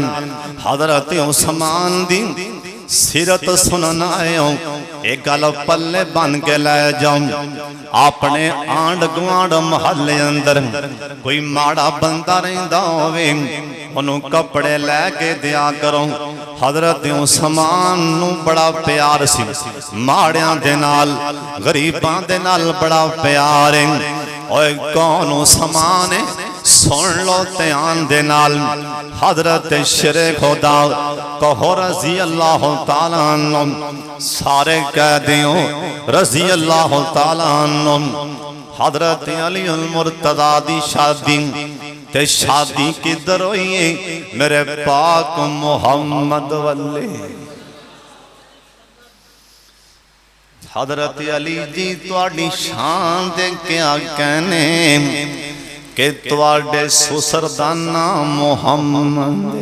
हजरत उस्मान दी सीरत सुनना आयो एक गल पल्ले बन के लै जाओ। अपने आंड गुआंड महल्ले अंदर कोई माड़ा बंदा रहिंदा होवे उन्होंने कपड़े लैके दिया करो। हजरत उस्मान नू बड़ा प्यार सी, माड़ियां दे नाल गरीबां दे नाल बड़ा प्यार है। ओए कौन उस्मान है सुन लो ध्यान दे नाल हजरत शेरे खुदा कहो रजी अल्लाह तआला अन्हु, सारे कह दियो रजी अल्लाह तआला अन्हु। हजरत अली अल मुर्तजा दी शादी ते शादी किधर होई है मेरे पाक मुहम्मद वल्ले। हजरत अली जी तुहाडी शान दे क्या कहने कि तुहाडे सुसर दा नाम मुहम्मद।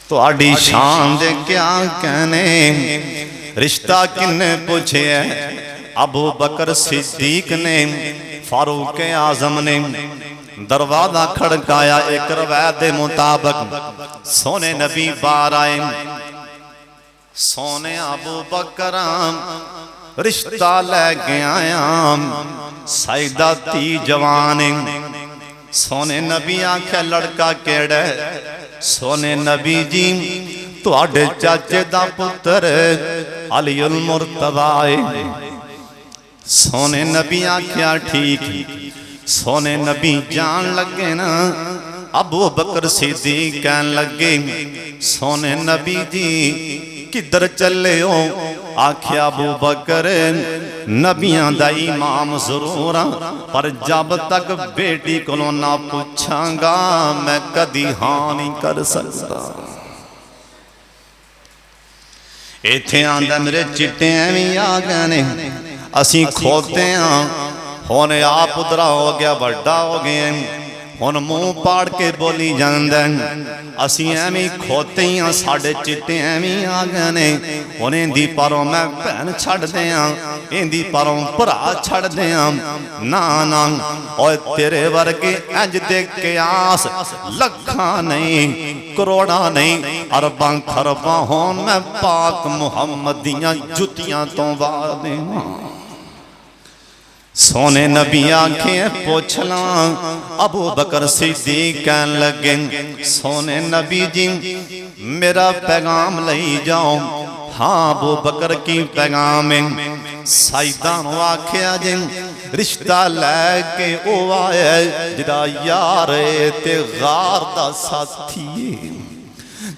तुहाडी शान दे क्या कहने रिश्ता किन्ने पूछे अबू बकर सिद्दीक ने फारूक आजम ने दरवाजा खड़काया। एक रवायत के मुताबिक सोने नबी बार आए। सोने अबू बकर रिश्ता लेके आया साइदा धी जवान। सोने नबी आख्या लड़का केड़ा? सोने नबी जी तुहाडे चाचे दा पुत्र अली उल मुर्तजा है। सोने नबी आख्या ठीक। सोने नबी जान लगे ना अबू बकर सिद्दीक कहन लगे सोने नबी जी किधर चले हो? आख्या अबू बकर नबियां दा इमाम जरूर पर जब तक बेटी को ना पूछांगा मैं कदी हाँ नहीं कर सकता। इत्थे आंदा मेरे चिट्टे एवं आ गए ने असी खोते हाँ हुण आप उधरा हो गया बड़ा हो गए हुण मुंह पाड़ के बोली जांदा असी एवं खोते ही हाँ साडे चिट्टे एवं आ गए ने हुण इंदी परों मैं भैन छड्ड दियां इंदी परों भरा छड्ड दियां ना ना ओए तेरे वर्गे इंज दे कियास लखां नहीं करोड़ा नहीं अरबां खरबां होण मैं पाक मुहम्मद दियां जुतियां तो वार देवां। सोने नबी आंखें पूछ ला अबू बकर सिद्दीक कहन लगे सोने नबी जी मेरा पैगाम लई जाओ। हाँ अबू बकर की पैगाम साइदा आख्या जी रिश्ता लैके ओ आया जिदा यार ते गार दा साथी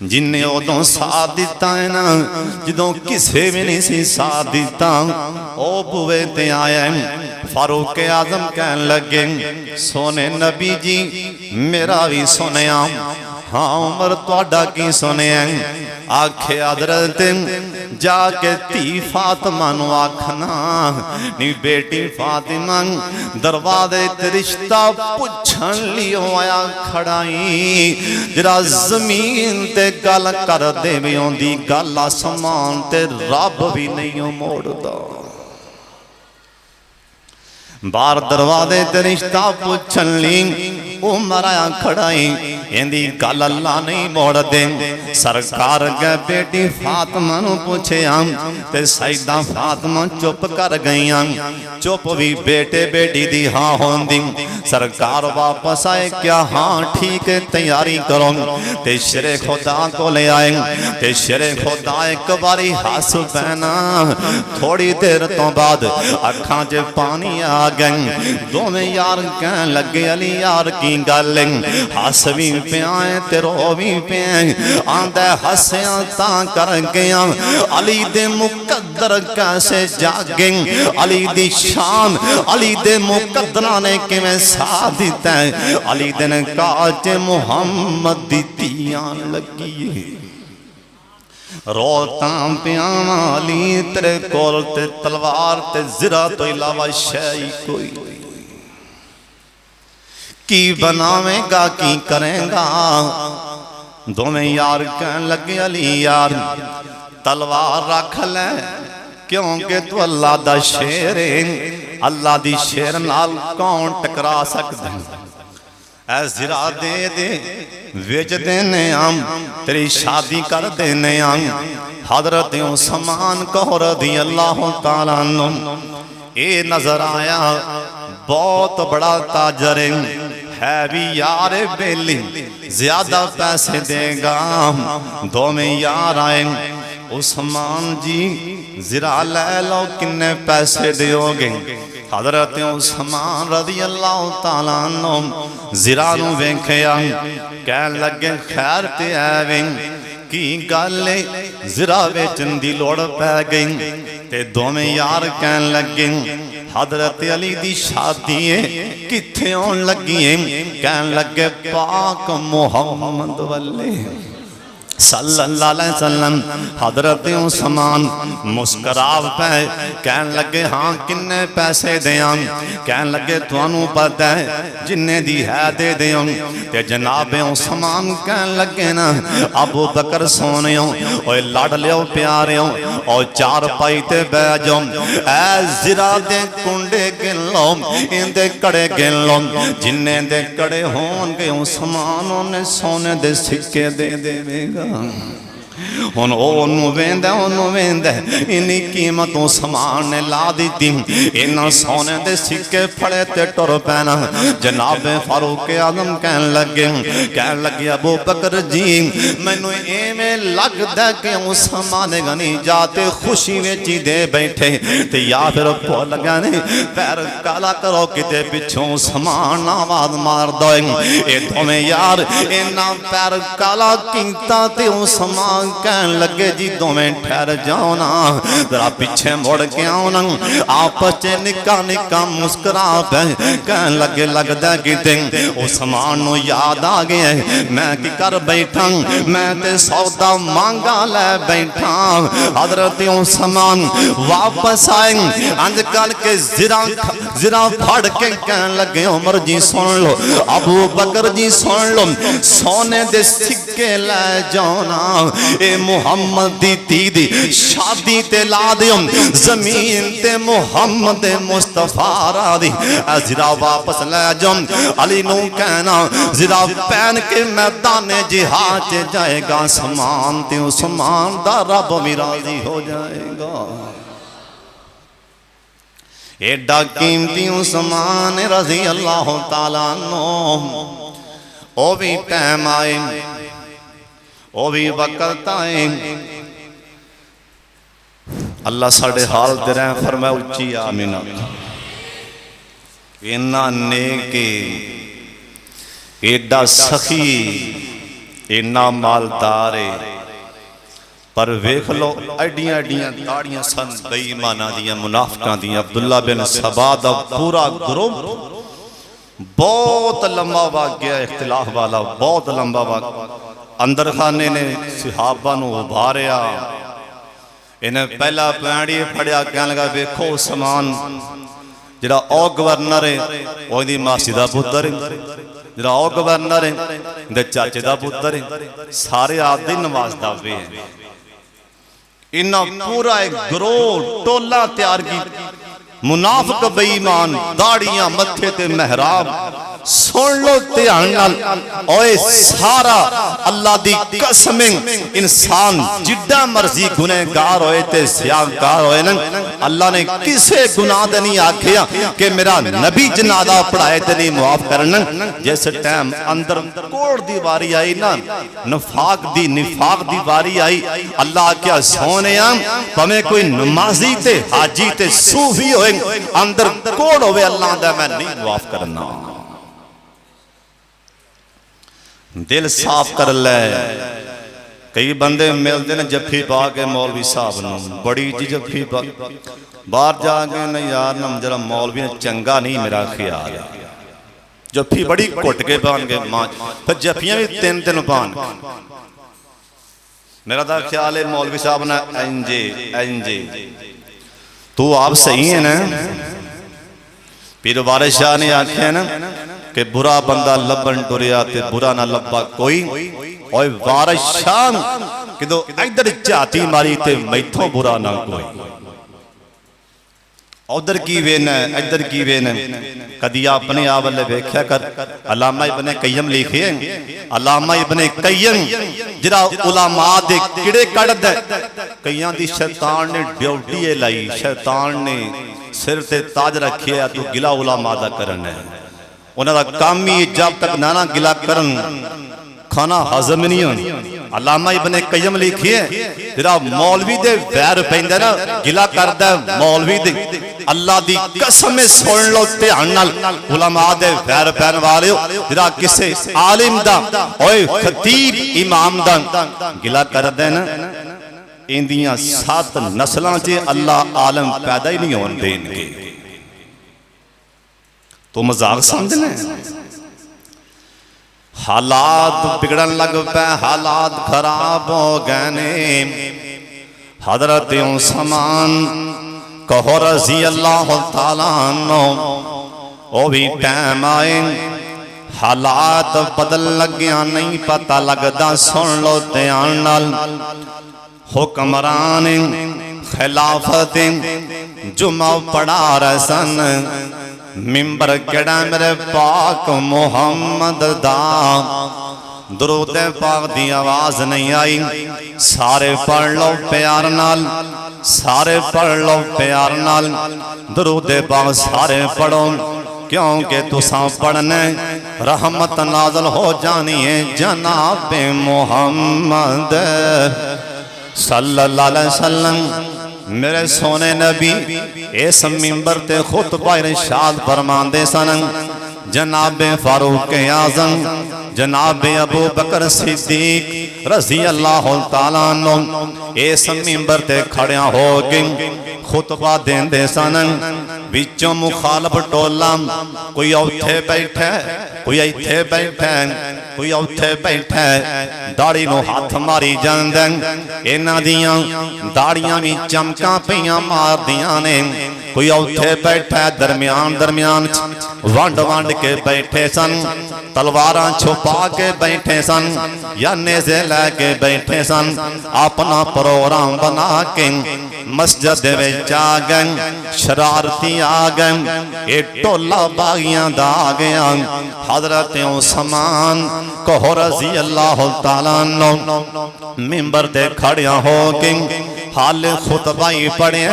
जिन्हें उदों साथ दिता है ना जदों किसे भी नहीं सी साथ दिता ओ बुए ते आया। फारूक आजम कहन लगे सोने नबी जी मेरा भी सुनिया। हाँ उमर तुहाडा की सुनिया? आखे हजरत जाके धी फातिमा नू आखना नी बेटी फातिमा दरवाजे ते रिश्ता पुछण लई आया खड़ाई जरा जमीन ते गल कर देवे ओंदी गल आसमान ते रब भी नहीं मोड़दा। बार दरवाजे ते रिश्ता पुछण लई उमर आया खड़ाई इंदी गल अल्लाह नहीं मोड़ दे। सरकार गए बेटी फातिमा नू पूछे ते सईदा फातिमा चुप कर गई। चुप भी बेटे बेटी दी हाँ होंदी। सरकार वापस आए क्या? हाँ ठीक है तैयारी करो ते शेरे खुदा को ले आए ते शेरे खुदा एक बारी हस पैना थोड़ी देर तो बाद अखां च पानी आ गए। दोवें यार कह लगे अली यार की गल हस भी पिया ते रो भी पिया आंदा हसिया ता कर गया अली दे मुकद्दर कैसे जागे अली दी शान अली दे मुकद्दरा ने किवें साथ दिता है। अली दे ने काज मुहम्मद दी तियां लगी रोता पिया अली तेरे कोल ते तलवार ते ज़रा तो इलावा शै कोई की बनावेगा की करेगा। दोवें यार कहन लगे अली यार तलवार रख ले क्योंकि तू अल्लाह दा शेर है। अल्लाह दी शेर नाल कौन टकरा सकदा? ऐ ज़रा दे दे विच देने आम तेरी शादी कर देने आम। हज़रत उस्मान कहो रज़ियल्लाहु ताला अन्हु ये नजर आया बहुत बड़ा ताजर है भी यार बेली ज्यादा पैसे देगा। दो में यार आए उस्मान जी ज़रा ले लो किन्ने पैसे दोगे। हज़रत उस्मान रज़ियल्लाहु ताला अन्हु ज़रा नूं वेखिया कहन लगे खैर ते आवे की गल ज़रा वेचन दी लोड़ पै गई। ते दोवें यार कहन लगे हज़रत अली दी शादी है किथे आउण लगी है। कहन लगे पाक मुहम्मद वल्ले सल्लल्लाहु अलैहि वसल्लम। हज़रत उस्मान मुस्करा पे कहन लगे हाँ किन्ने पैसे दें। कहन लगे तुहानू पता है जिन्ने दी है दे दें। ते जनाब उस्मान कहन लगे ना अबू बकर सोने ओए लड़ लियो प्यारे और चार पाई ते बह जाओ। ऐ ज़रा दे कुंडे गिन लो इंदे कड़े गिन लो जिन्ने दे कड़े होणगे उस्मान उन्हें सोने दे सिक्के दे देवेगा। हुण ओनू वेंदा इन्नी कीमतों समान ने ला दी। इन्ना सोने दे सिक्के फड़े ते टुर पैना। जनाब फारूक आजम कहन लगे अबू बकर जी मैनू इवें लगदा कि उस्मान गनी जाते खुशी विच ही दे बैठे ते या फिर भुल गए पैर काला करो किते पिछों समान आवाज मार दो। ये दोवें यार इन्ना पैर काला कीता ते उस्मान कहन लगे जी दोवें ठहर जाओ ना जरा पीछे मुड़ के आओ ना। आपस च निक्का निक्का मुस्कुरा पे कहन लगे लगदा किते उस्मान नू याद आ गया मैं की कर बैठा मैं ते सौदा मांगा ले बैठा। हज़रत उस्मान वापस आए अंज करके ज़रा फड़ के कहन लगे उमर जी सुन लो अबू बकर जी सुन लो सोने दे सिक्के ले जाओ ना। ए मुहम्मद दी धी दी शादी ते ला दियो जमीन ते मुहम्मद मुस्तफा रादी ज़रा वापस ले जाओ। अली नू कहना ज़रा पहन के मैदान जिहाद च जाएगा समान ते उस्मान दा रब भी राजी हो जाएगा। एडा कीमती उस्मान रज़ियल्लाहु ताला अन्हु ओ भी टाइम आए ओ भी वक्त आए। अल्लाह साढ़े हाल दे रहे फरमाए उच्ची आमीन। इन्ना नेक एडा सखी इन्ना मालदार पर वेख लो एडियां एडियां दाड़ियां सन बेईमाना दियां मुनाफिकां दियां। अब्दुल्ला बिन सबा दा पूरा ग्रुप बहुत लंबा वाक़या इख्तिलाफ वाला बहुत लंबा वाक़या। अंदर खाने ने सहाबा नू उभारिया इन्हें पहला पैंडी फड़िया कह लगा वेखो उस्मान जिहड़ा ओ गवर्नर है ओदी मासी दा पुत्तर है जिहड़ा ओ गवर्नर है इंदे चाचे दा पुत्तर है सारे आपदे नवाजदा वे है। इन्ना पूरा एक ग्रोह टोला तैयार की मुनाफिक बेईमान दाड़ियां मथे ते मेहराब सुन लो ध्यान नाल ओए सारा अल्लाह दी कसम इंसान जिड्डा मर्जी गुनहगार होए ते सियाहकार होए ना अल्लाह ने किसे गुनाह दे नहीं आखिया कि मेरा नबी जनाजा पढ़ाए ते नहीं माफ करना। जिस टाइम अंदर कोड़ दी वारी आई ना निफाक दी वारी आई अल्लाह क्या सोनिया भावें कोई नमाजी ते हाजी ते सूफी होए अंदर कोड़ होवे अल्लाह दा मैं नहीं माफ करना। दिल साफ कर ले। कई बंदे मिलते ने जफ्फी पा के मौलवी साहब नूं बड़ी जी जफ्फी पा बाहर जाके न यार ना जरा मौलवी ने चंगा नहीं मेरा ख्याल है जफ्फी बड़ी घुट के पान के मां फिर जफ्फियां भी तीन तीन पान। मेरा तो ख्याल है मौलवी साहब ने इंजे तू आप सही है ना। पीर वारिस शाह ने आख्या ना कि बुरा बंदा लभन टुरिया ते बुरा ना लभा कोई। ओए वारिस शाह किदो इधर झाती मारी ते मैथों बुरा ना कोई। उधर की वेन है इधर की वेन है। कदी अपने आप वाले वेख्या कर। अलामा इब्ने कय्यम लिखे, अलामा इब्ने कय्यम जिहड़ा उलमा दे किड़े कढ़दा, कईयां दी शैतान ने ड्यूटी लाई, शैतान ने सिर ते ताज रखे तू गिला उलमा दा करन है। उन्हां दा काम ही जब तक ना गिला करन खाना हजम नहीं होनी। अलामा इब्ने कय्यम लिखिए तेरा मौलवी दे वैर पैंदा ना गिला करदा मौलवी दे, अल्लाह दी कसम सुन लो ध्यान नाल उलमा दे वैर पैन वाले तेरा किसे आलिम दा ओए खतीब इमाम दा गिला करदा ना, इंदियां 7 नस्लां च अल्लाह आलम पैदा ही नहीं होन देंगे। तो मजाक समझना हालात बिगड़न लग पे, हालात खराब हो गए ने। हजरत उस्मान कहो रज़ी अल्लाह तआला अन्हु ओ भी टाइम आए, हालात बदल लग्या नहीं पता लगदा। सुन लो ध्यान नाल हुक्मरान खिलाफत जुमा पढ़ा रहे सन, मिंबर केड़ा मेरे पाक मुहम्मद दा, दुरूद पाक दी आवाज नहीं आई। सारे पढ़ लो प्यार नाल, सारे पढ़ लो प्यार नाल, दुरूद पाक सारे पढ़ो क्योंकि तुसा पढ़ने रहमत नाज़िल हो जानी है जनाब मुहम्मद सल्लल्लाहु अलैहि वसल्लम। मेरे सोने नबी इस मिंबर ते खुतबा इरशाद फरमांदे सन, जनाबे फारूक आज़म जनाब अबू बकर सिद्दीक रज़ी अल्लाह तआला अन्हु इस मिंबर ते खड़िया हो के खुतबा देंदे सन। विचों मुखालफ टोला कोई औथे बैठा, कोई इत्थे बैठा, कोई औथे बैठा, दाढ़ी नूं हाथ मारी जांदा। इन्हां दियां दाड़ियां भी चमकां पईयां मारदियां ने। कोई औथे बैठा दरम्यान दरम्यान वंड वंड के बैठे सन, तलवारां छुपा के बैठे सन या नेज़े लैके बैठे सन। अपना प्रोग्राम बना के मस्जिद विच आ गए, शरारती आ गए, ये टोला बागियां दा आ गया। हजरत उस्मान कहो रज़ी अल्लाह तआला अन्हु मिंबर ते खड़िया हो के हाले खुतबा ही पढ़े।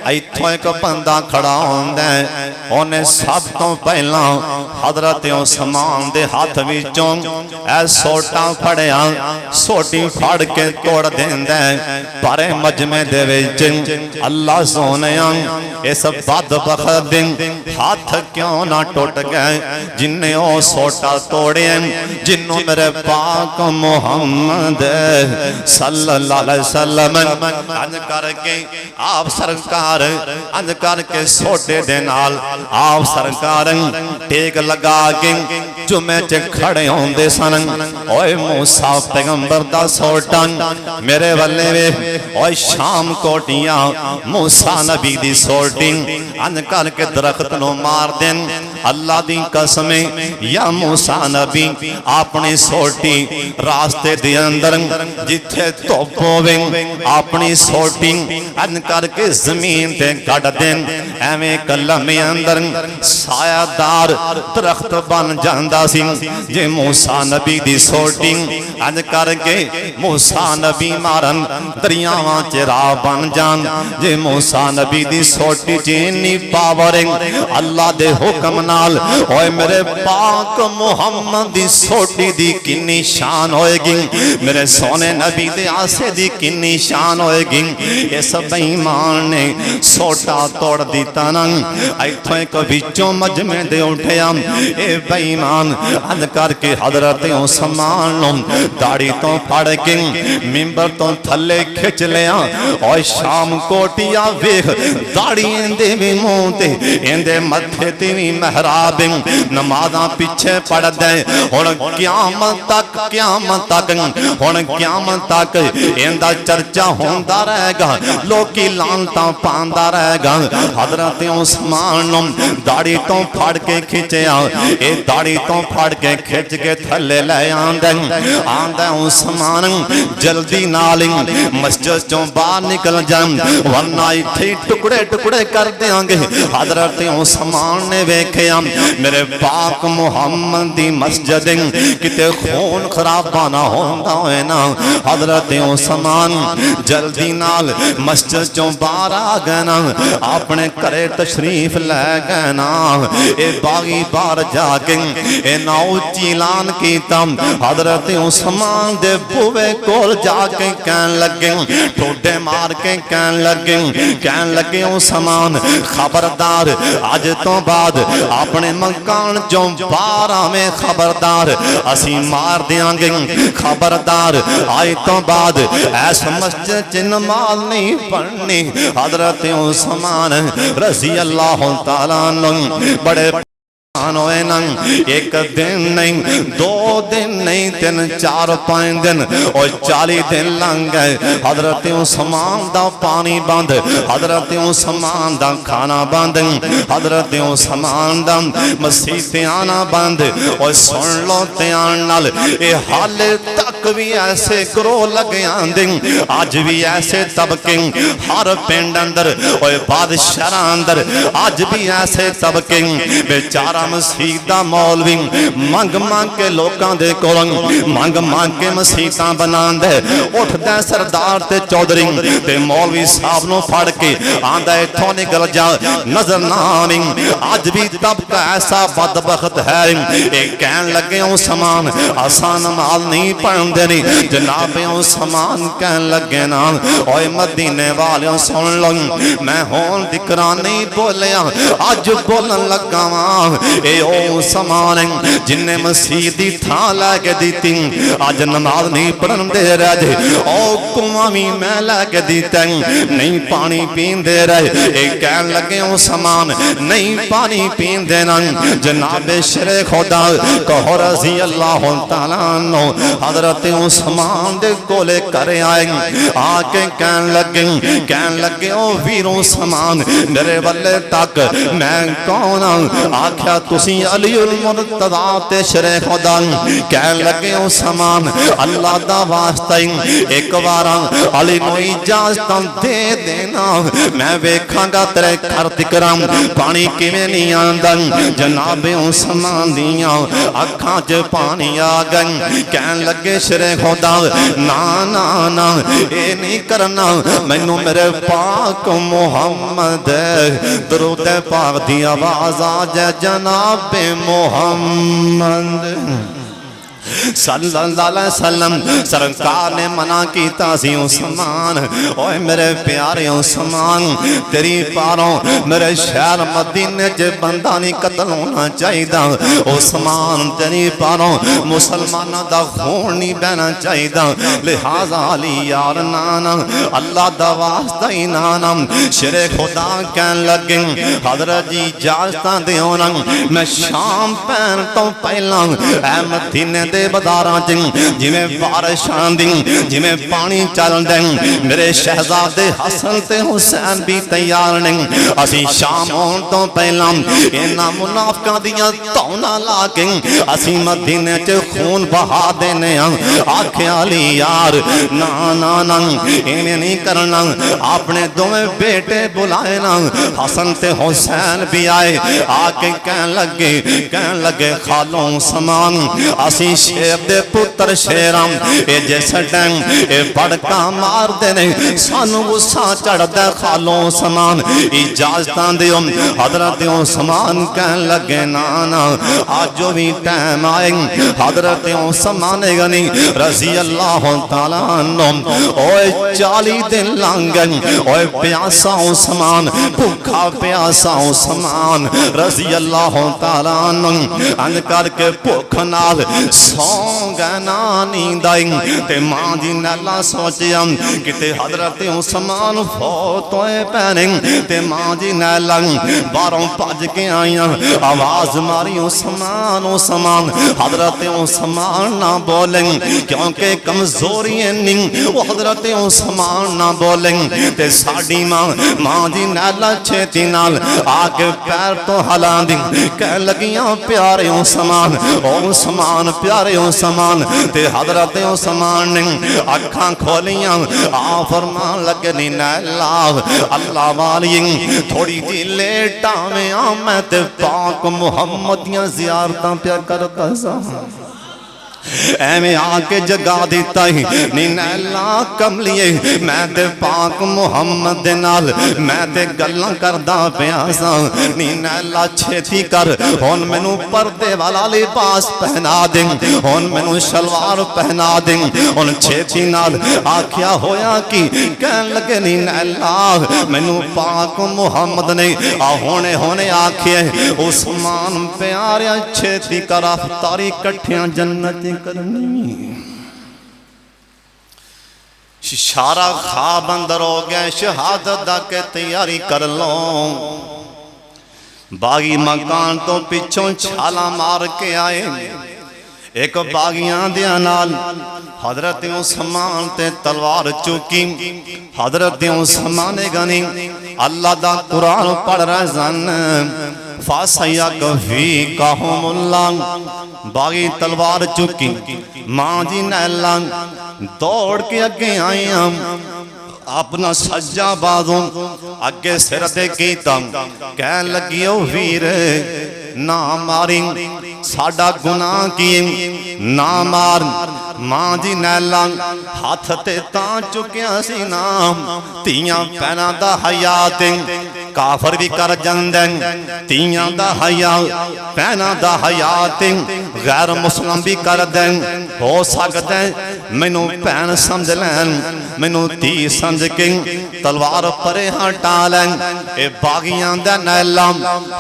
इत्थों एक बंदा खड़ा होंदा है, उन्हें सब तो पहला हजरत उस्मान दे हाथ विचों ऐ सोटा फड़िया, सोटी फड़ के तोड़ देंदा है। पर मजमे दे विच अल्लाह सोनिया इस बदबख्त दिन हाथ क्यों ना टुट गए जिन्ने ओ सोटा तोड़े, जिन्हों मेरे पाक मुहम्मद सल्लल्लाहु अलैहि वसल्लम अंज करके आप सरकार अंज करके सोटे दे नाल आप सरकार टेक लगा के जुमे च खड़े होंदे सन। ओए मूसा पैगंबर दा सोटा मेरे वल्ले वे, ओए शाम कोटियां मूसा नबी दी सोटी अंज करके दरख्त नो मार देन। अल्लाह दी कसम या मूसा नबी अपनी सोटी रास्ते दे अंदर जिथे धुप होवे अपनी सोटी अंज करके जमीन ते कट देन। एवें कलम अंदर सायादार दरख्त बन जांदा सी। जे मूसा नबी दी सोटी अंज करके मूसा नबी मारन दरियावां च राह बन जान। जे मूसा नबी दी सोटी च इन्नी पावर अल्लाह दे हुक्म नाल, ओए मेरे पाक मुहम्मद दी सोटी दी किन्नी शान होएगी, मेरे सोने नबी दे आसे दी किन्नी शान होएगी। इस बेईमान ने सोटा तोड़ दिता ना। इत्थों एक विचों मजमे दे उठिया ए बेईमान अंध करके हजरत उस्मान नूं दाढ़ी तो फड़ के मिंबर तो थले खिंच लिया। और शाम कोटिया वेख दाढ़ी इंदे भी मुंह ते इंदे मथे ते भी महराब नमाज़ां पिछे पढ़ दे हुण क़यामत तक हुण क़यामत तक इहदा चर्चा होंदा रहेगा लोकी लानतां पांदा रहेगा। हज़रत उस्मान नूं दाढ़ी तो फड़ के खिंचिया ये दाढ़ी तो फड़ के खिंच के थले ले आंदा उस्मान जल्दी नाल मस्जिद चों बाहर निकल जा वरना इत्थे टुकड़े टुकड़े कर देंगे। हज़रत उस्मान ने वेख्या मेरे पाक मुहम्मद दी मस्जिद किते खून खराबा ना होंदा होए ना। हज़रत उस्मान जल्दी नाल मस्जिद चों बाहर आ गए ना अपने घरे तशरीफ लै गए ना। ए बागी बाहर जाके इन्ना उच्ची ऐलान कीता हज़रत उस्मान दे बूहे कोल जाके कहन लगे ठोडे मार के कहन लगे उस्मान खबरदार अज तो बाद अपने मकान चों बाहर आवें खबरदार असी मार देंगे। खबरदार आज तो बाद ऐस मस्जिद च नमाज नहीं पढ़नी। हज़रत उस्मान रज़ी अल्लाह तआला अन्हु बड़े एक दिन नहीं 2 दिन नहीं 3 4 5 दिन और 40 दिन लंघ गए। हज़रत उस्मान दा पानी बंद हज़रत उस्मान दा खाना बंद हज़रत उस्मान दा मसीते आना बंद। और सुन लो ध्यान नाल ये हाले तक भी ऐसे ग्रोह लगे आंदे अज भी ऐसे तबके हर पिंड अंदर और बादशाह अंदर अज भी ऐसे तबके बेचारा मसीता मौलवी मंग के लोगों के कोलों मंग के मसीता बनांदे उठदा सरदार ते चौधरी ते मौलवी साहब नूं फड़ के आंदा इत्थों निकल जा नजर ना आवी। अज भी तबका ऐसा बदबख्त है ये कहन लगे उस्मान असां नमाज नहीं पढ़दे नहीं जनाब उस्मान कहन लगे ना ओए मदीने वाले सुन लो मैं होन दिकरा नहीं बोलिया अज बोलन लगा वां ए ओ समान जिन्ने मसीह दी थां लैके दी अज नमाज नहीं पढ़न दे रहे ओ कुआं भी मैं लैके दीता नहीं पानी पींदे रहे। एक कहन लगे ओ समान नहीं पानी पींदे ना जनाबे शरे खुदा कहो रज़ी अल्लाह तआला अन्हु हज़रत उस्मान दे कोले करे आए आके कहन लगे ओ वीरों समान मेरे वल्ले तक मैं कौन आख्या तुसी अलीउल मुर्तज़ा ते शरे खुदा कहन लगे ओ समान अल्लाह दा वास्ता एक बार अली नूं इजाजत दे देना मैं वेखांगा तेरे घर तिकरा पानी किवें नहीं आंदा। जनाबे उस्मान दियां अखां च पानी आ गई कहन लगे शरे खुदा ना ना ना ये नहीं करना मैनू मेरे पाक मुहम्मद दरूद पाक दी आवाज आ जाए जनाबे मुहम्मद सल्लल्लाहु अलैहि वसल्लम सरकार ने मना कीता सी उस्मान ओए मेरे प्यारे उस्मान तेरी पारों मेरे शहर मदीने च बंदा नहीं कत्ल होना चाहिए। उस्मान तेरी पारों मुसलमानों दा खून नहीं बहना चाहिए लिहाजा अली यार नाना अल्लाह दा वास्ता ही नाना शेरे खुदा कहन लगे हज़रत जी इजाजत दिओ ना मैं शाम पैन तो पहला ऐ मदीने बाजारां च जिवें बारिश आंदी जिवें पानी चलदा मेरे शहजादे हसन ते हुसैन भी तैयार ने असी शाम होण तो पहला इन्हां मुनाफिकां दियां धौना ला के असी मदीने च खून बहा देने आख्या अली यार ना ना ना इवें नहीं करना अपने दोवें बेटे बुलाए ना हसन ते हुसैन भी आए आके कहन लगे खालो समान असी शेर दे पुत्र शेरां ए जिस टाइम ए भड़का मारदे ने सानू गुस्सा चढ़दा खालो समान इजाजत दिओ। हज़रत उस्मान कहन लगे ना ना अज भी टाइम आए हज़रत उस्मान गनी रज़ी अल्लाह तआला अन्हु ओए 40 दिन लंघ गए ओए प्यासा उस्मान भूखा प्यासा उस्मान रज़ी अल्लाह तआला अन्हु अंज करके भुख नाल सौ गए ना नींद आई ते मां जी नैला सोचिया किते हजरत उस्मान फौत होए पैने ते मां जी नैला बाहरों भज के आईया आवाज मारी उस्मान उस्मान हजरत उस्मान ना बोले क्योंकि कमजोरी नहीं वो हजरत उस्मान ना बोले ते साडी मां जी नैला छेती नाल आके पैर तो हला दी कह लगियां प्यारे उस्मान ओ उस्मान प्यारे उस्मान ते हजरत उस्मान ने अखां खोलियां आ फरमान लगे नी नैला अल्लाह वाली थोड़ी जी लेट आवे मैं ते पाक मुहम्मद दियां ज़ियारतां प्या करदा सा एवें आके जगा दिता ही नी नैला कमलिए मैं ते पाक मुहम्मद दे नाल मैं ते गल्लां करदा पिया सा नी नैला छेती कर हुन मैनू पर्दे वाला लिबास पहना दे हुन मैनू शलवार पहना दे हुन छेती नाल आख्या होया कि कहन लगे नी नैला मैनू पाक मुहम्मद ने आ होने होने आखे उस्मान प्यारिया छेती कर अफ्तारी कट्ठियां जन्नत करनी सारा ख्वाब अंदर हो गया शहादत दा के तैयारी कर लो बागी मकान तो पिछों छाला मार के आए एक बागियां दे नाल हजरत उस्मान ते तलवार चुकी हजरत उस्मान गनी अल्लाह दा कुरान पढ़ रहे सन फासया कफी कहमुल्ला बागी तलवार चुकी मां जी नैला दौड़ के अगे आई अपना सज्जा बाजू अगे सिर ते कीता कह लगी ओ वीर ना मारी साडा गुनाह की ना मार मां जी नैला हाथ ते तां चुकिया सी ना तियां पैना दा हया ते काफर भी कर जांदे तियां दा हया पैना दा हया ते गैर मुस्लिम भी कर दे हो सकदा मैनू भैन समझ लैन मैनू धी समझ के तलवार परे हटा लैन ए बागियां दा नैला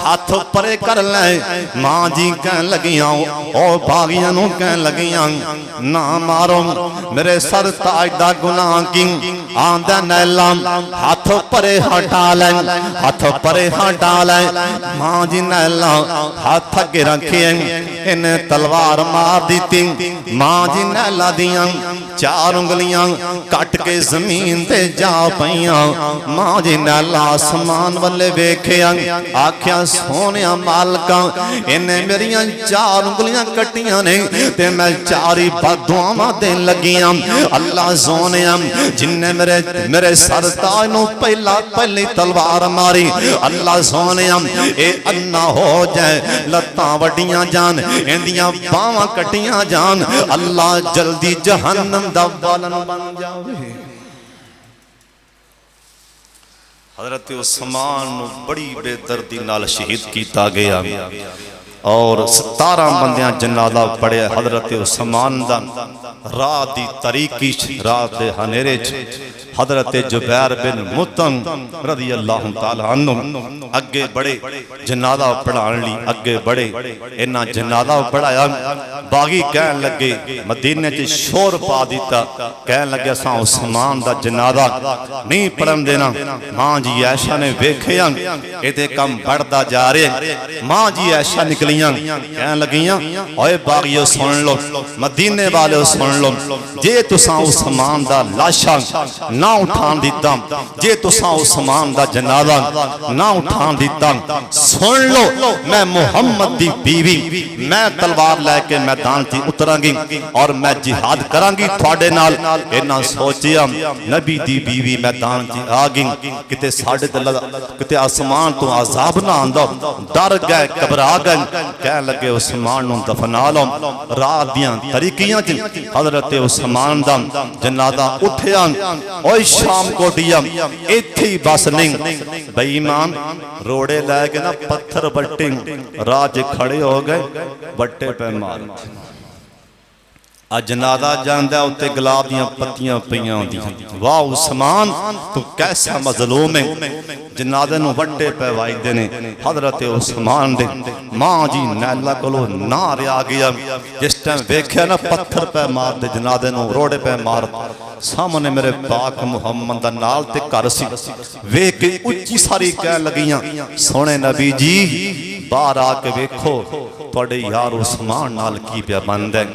हाथ परे कर ले मां जी कह लगियां ओ बागियां नू कह लगियां ना मारो मेरे सर ताज दा गुनाह की आंदा नैला हाथ परे हटा ले हाथ परे हटा ले मां जी नैला हाथ अगे रखे इन्हें तलवार मार दी मां जी नैला दियां चार उंगलियां कट के जमीन ते जा पईयां मां जी नैला आसमान वाले वेखिया आख्या सोनिया मालका इन्हें मेरियां चार उंगलियां कटियां ने ते मैं चारी बदुआवां देन लगियां अल्लाह सोनिया जिन्ने मेरे सर ताज नू पहली तलवार मारी अल्लाह सोनिया ए अन्ना हो जाए लत्तां वड्डियां जान इंदियां बावां कटियां जान अल्लाह जल्दी जहन्नम दा बालन बन जावे हजरत उस्मान नू बड़ी बेदर्दी नाल शहीद किया गया और 17 बंदियां जनाजा पड़िया हजरत उस्मान दा रात दी तरीकी रात दे हनेरे हजरत जुबैर बिन मुतम रज़ी अल्लाह तआला अन्हु अगे बड़े जनाजा पढ़ाने ली अगे बड़े इन्ना जनाजा पढ़ाया बागी कहन लगे मदीने च शोर पा दिता कहन लगे असां उस्मान दा जनाजा नहीं पढ़न देना मां जी ऐशा ने वेखिया इहदे कम बढ़दा जा रहे मां जी ऐशा निकलियां कहन लगियां ओए बागियो सुन लो मदीने वाले सुन लो जे तुसां उस्मान दा लाशा ना उठान दिता जे तुसां उस्मान दा जनाजा ना उठान दिता सुन लो मैं मुहम्मद दी बीवी मैं तलवार लेके मैदान च उतरांगी और मैं जिहाद करांगी थोड़े नाल इन्ना सोचिया नबी दी बीवी मैदान च आ गई किते साडे ते किते आसमान तो अजाब ना आंदा डर गए घबरा गए कह लगे उस्मान नू दफना लो रात दियां तरीकियां च हजरत उस्मान दा जनाजा उठिया ओए शाम कोटिया इत्थे ही बस नहीं बेईमान रोड़े लैके ना पत्थर बट्टे राज खड़े हो गए बट्टे पे मार आ जनादा जांदा उत्ते गुलाब दियां पत्तियां पईयां होंदियां। वाह उस्मान तू कैसा मजलूम है। जनादे नूं वड्डे पै वाइदे ने हजरत उस्मान दे मां जी नैला कोलों ना रिया गया। जिस टाइम वेख्या ना पत्थर पै मार दे जनादे नूं रोड़े पै मार सामने मेरे पाक मुहम्मद दा नाल ते घर सी। वेख के उच्ची सारी कह लगियां सोने नबी जी बाहर आके वेखो तुहाडे यार उस्मान नाल की पिया बनदा है।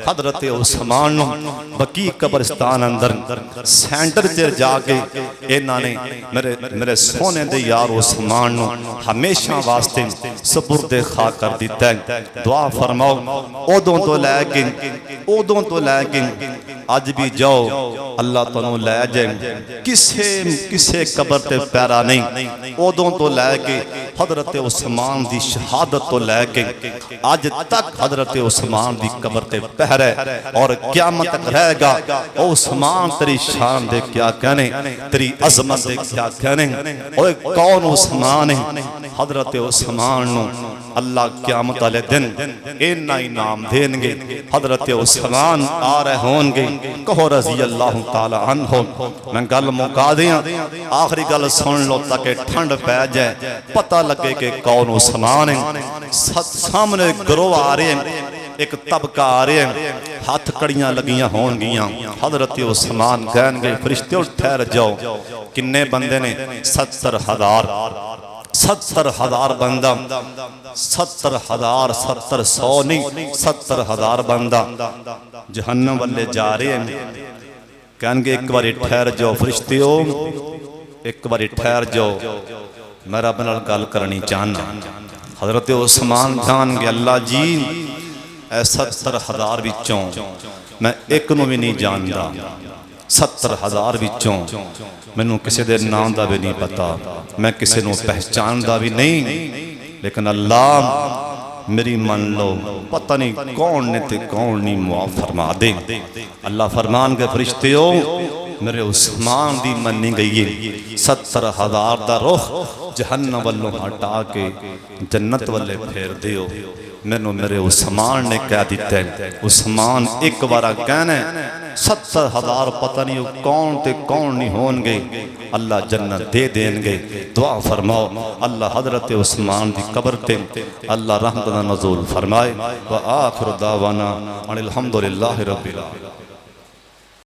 हजरत उस्मान नूं बकी कब्रिस्तान अंदर सेंटर च जाके इन्हां ने मेरे सोने दे यार उस्मान नूं हमेशा वास्ते सुपुर्दे खा कर दिता है। दुआ फरमाओ उदों तो लैके अज भी जाओ अल्लाह तुहानूं लै जाए। किसे कबर ते पैरा नहीं। उदों तो लैके हजरत उस्मान दी शहादत तो लैके अज तक हजरत उस्मान दी कबर ते पहरा है और क़यामत तक रहेगा। ओ उस्मान तेरी शान दे क्या कहने, तेरी अजमत दे क्या कहने। ओए कौन उस्मान है। हजरत उस्मान नूं अल्लाह क़यामत वाले दिन इन्ना इनाम देंगे। हजरत उस्मान आ रहे होंगे कहो रज़ी अल्लाह ताला अन्हु। मैं गल मुका दियां आखिरी गल सुन लो ताकि ठंड पै जाए पता लगे कि कौन उस्मान है। सामने गिरोह आ रहे हैं एक तबका आ रहे हैं हाथ कड़ियां लगियां होंगियां। हजरत उस्मान कहणगे फरिश्ते ठहर जाओ। किन्ने बंदे ने 70,000 70,000 बंदा 70,000 70 नहीं 70,000 बंदा जहन्नम वाले जा रहे हैं। कहणगे एक बारी ठहर जाओ फरिश्तियों एक बारी ठहर जाओ मैं रब नाल गल करनी चाहना। हजरत उस्मान जान गए अल्लाह जी 70,000 विचों मैं एक नूं भी नहीं जानदा। 70,000 विचों मैनू किसी दे नाम दा भी नहीं पता मैं किसी नूं पहचानदा भी नहीं। लेकिन अल्लाह मेरी मन लो पता नहीं कौन ने ते कौन नहीं मुआफ फरमा दे। अल्लाह फरमान के फरिश्तियों मेरे उस्मान दी मनी गई है। 70,000 दा रुख जहन्नम वालों हटा के जन्नत वाले फेर दियो। मैनू मेरे उस्मान ने कह दिता है। उस्मान एक बार कहना 70,000 पता नहीं कौन ते कौन नहीं होंगे अल्लाह जन्नत दे देंगे। दुआ फरमाओ अल्लाह हजरत उस्मान दी कब्र ते अल्लाह रहमत दा नज़ूल फरमाए। व आखिर दावाना अनिल हम्दुलिल्लाहि रब्बिल आलमीन।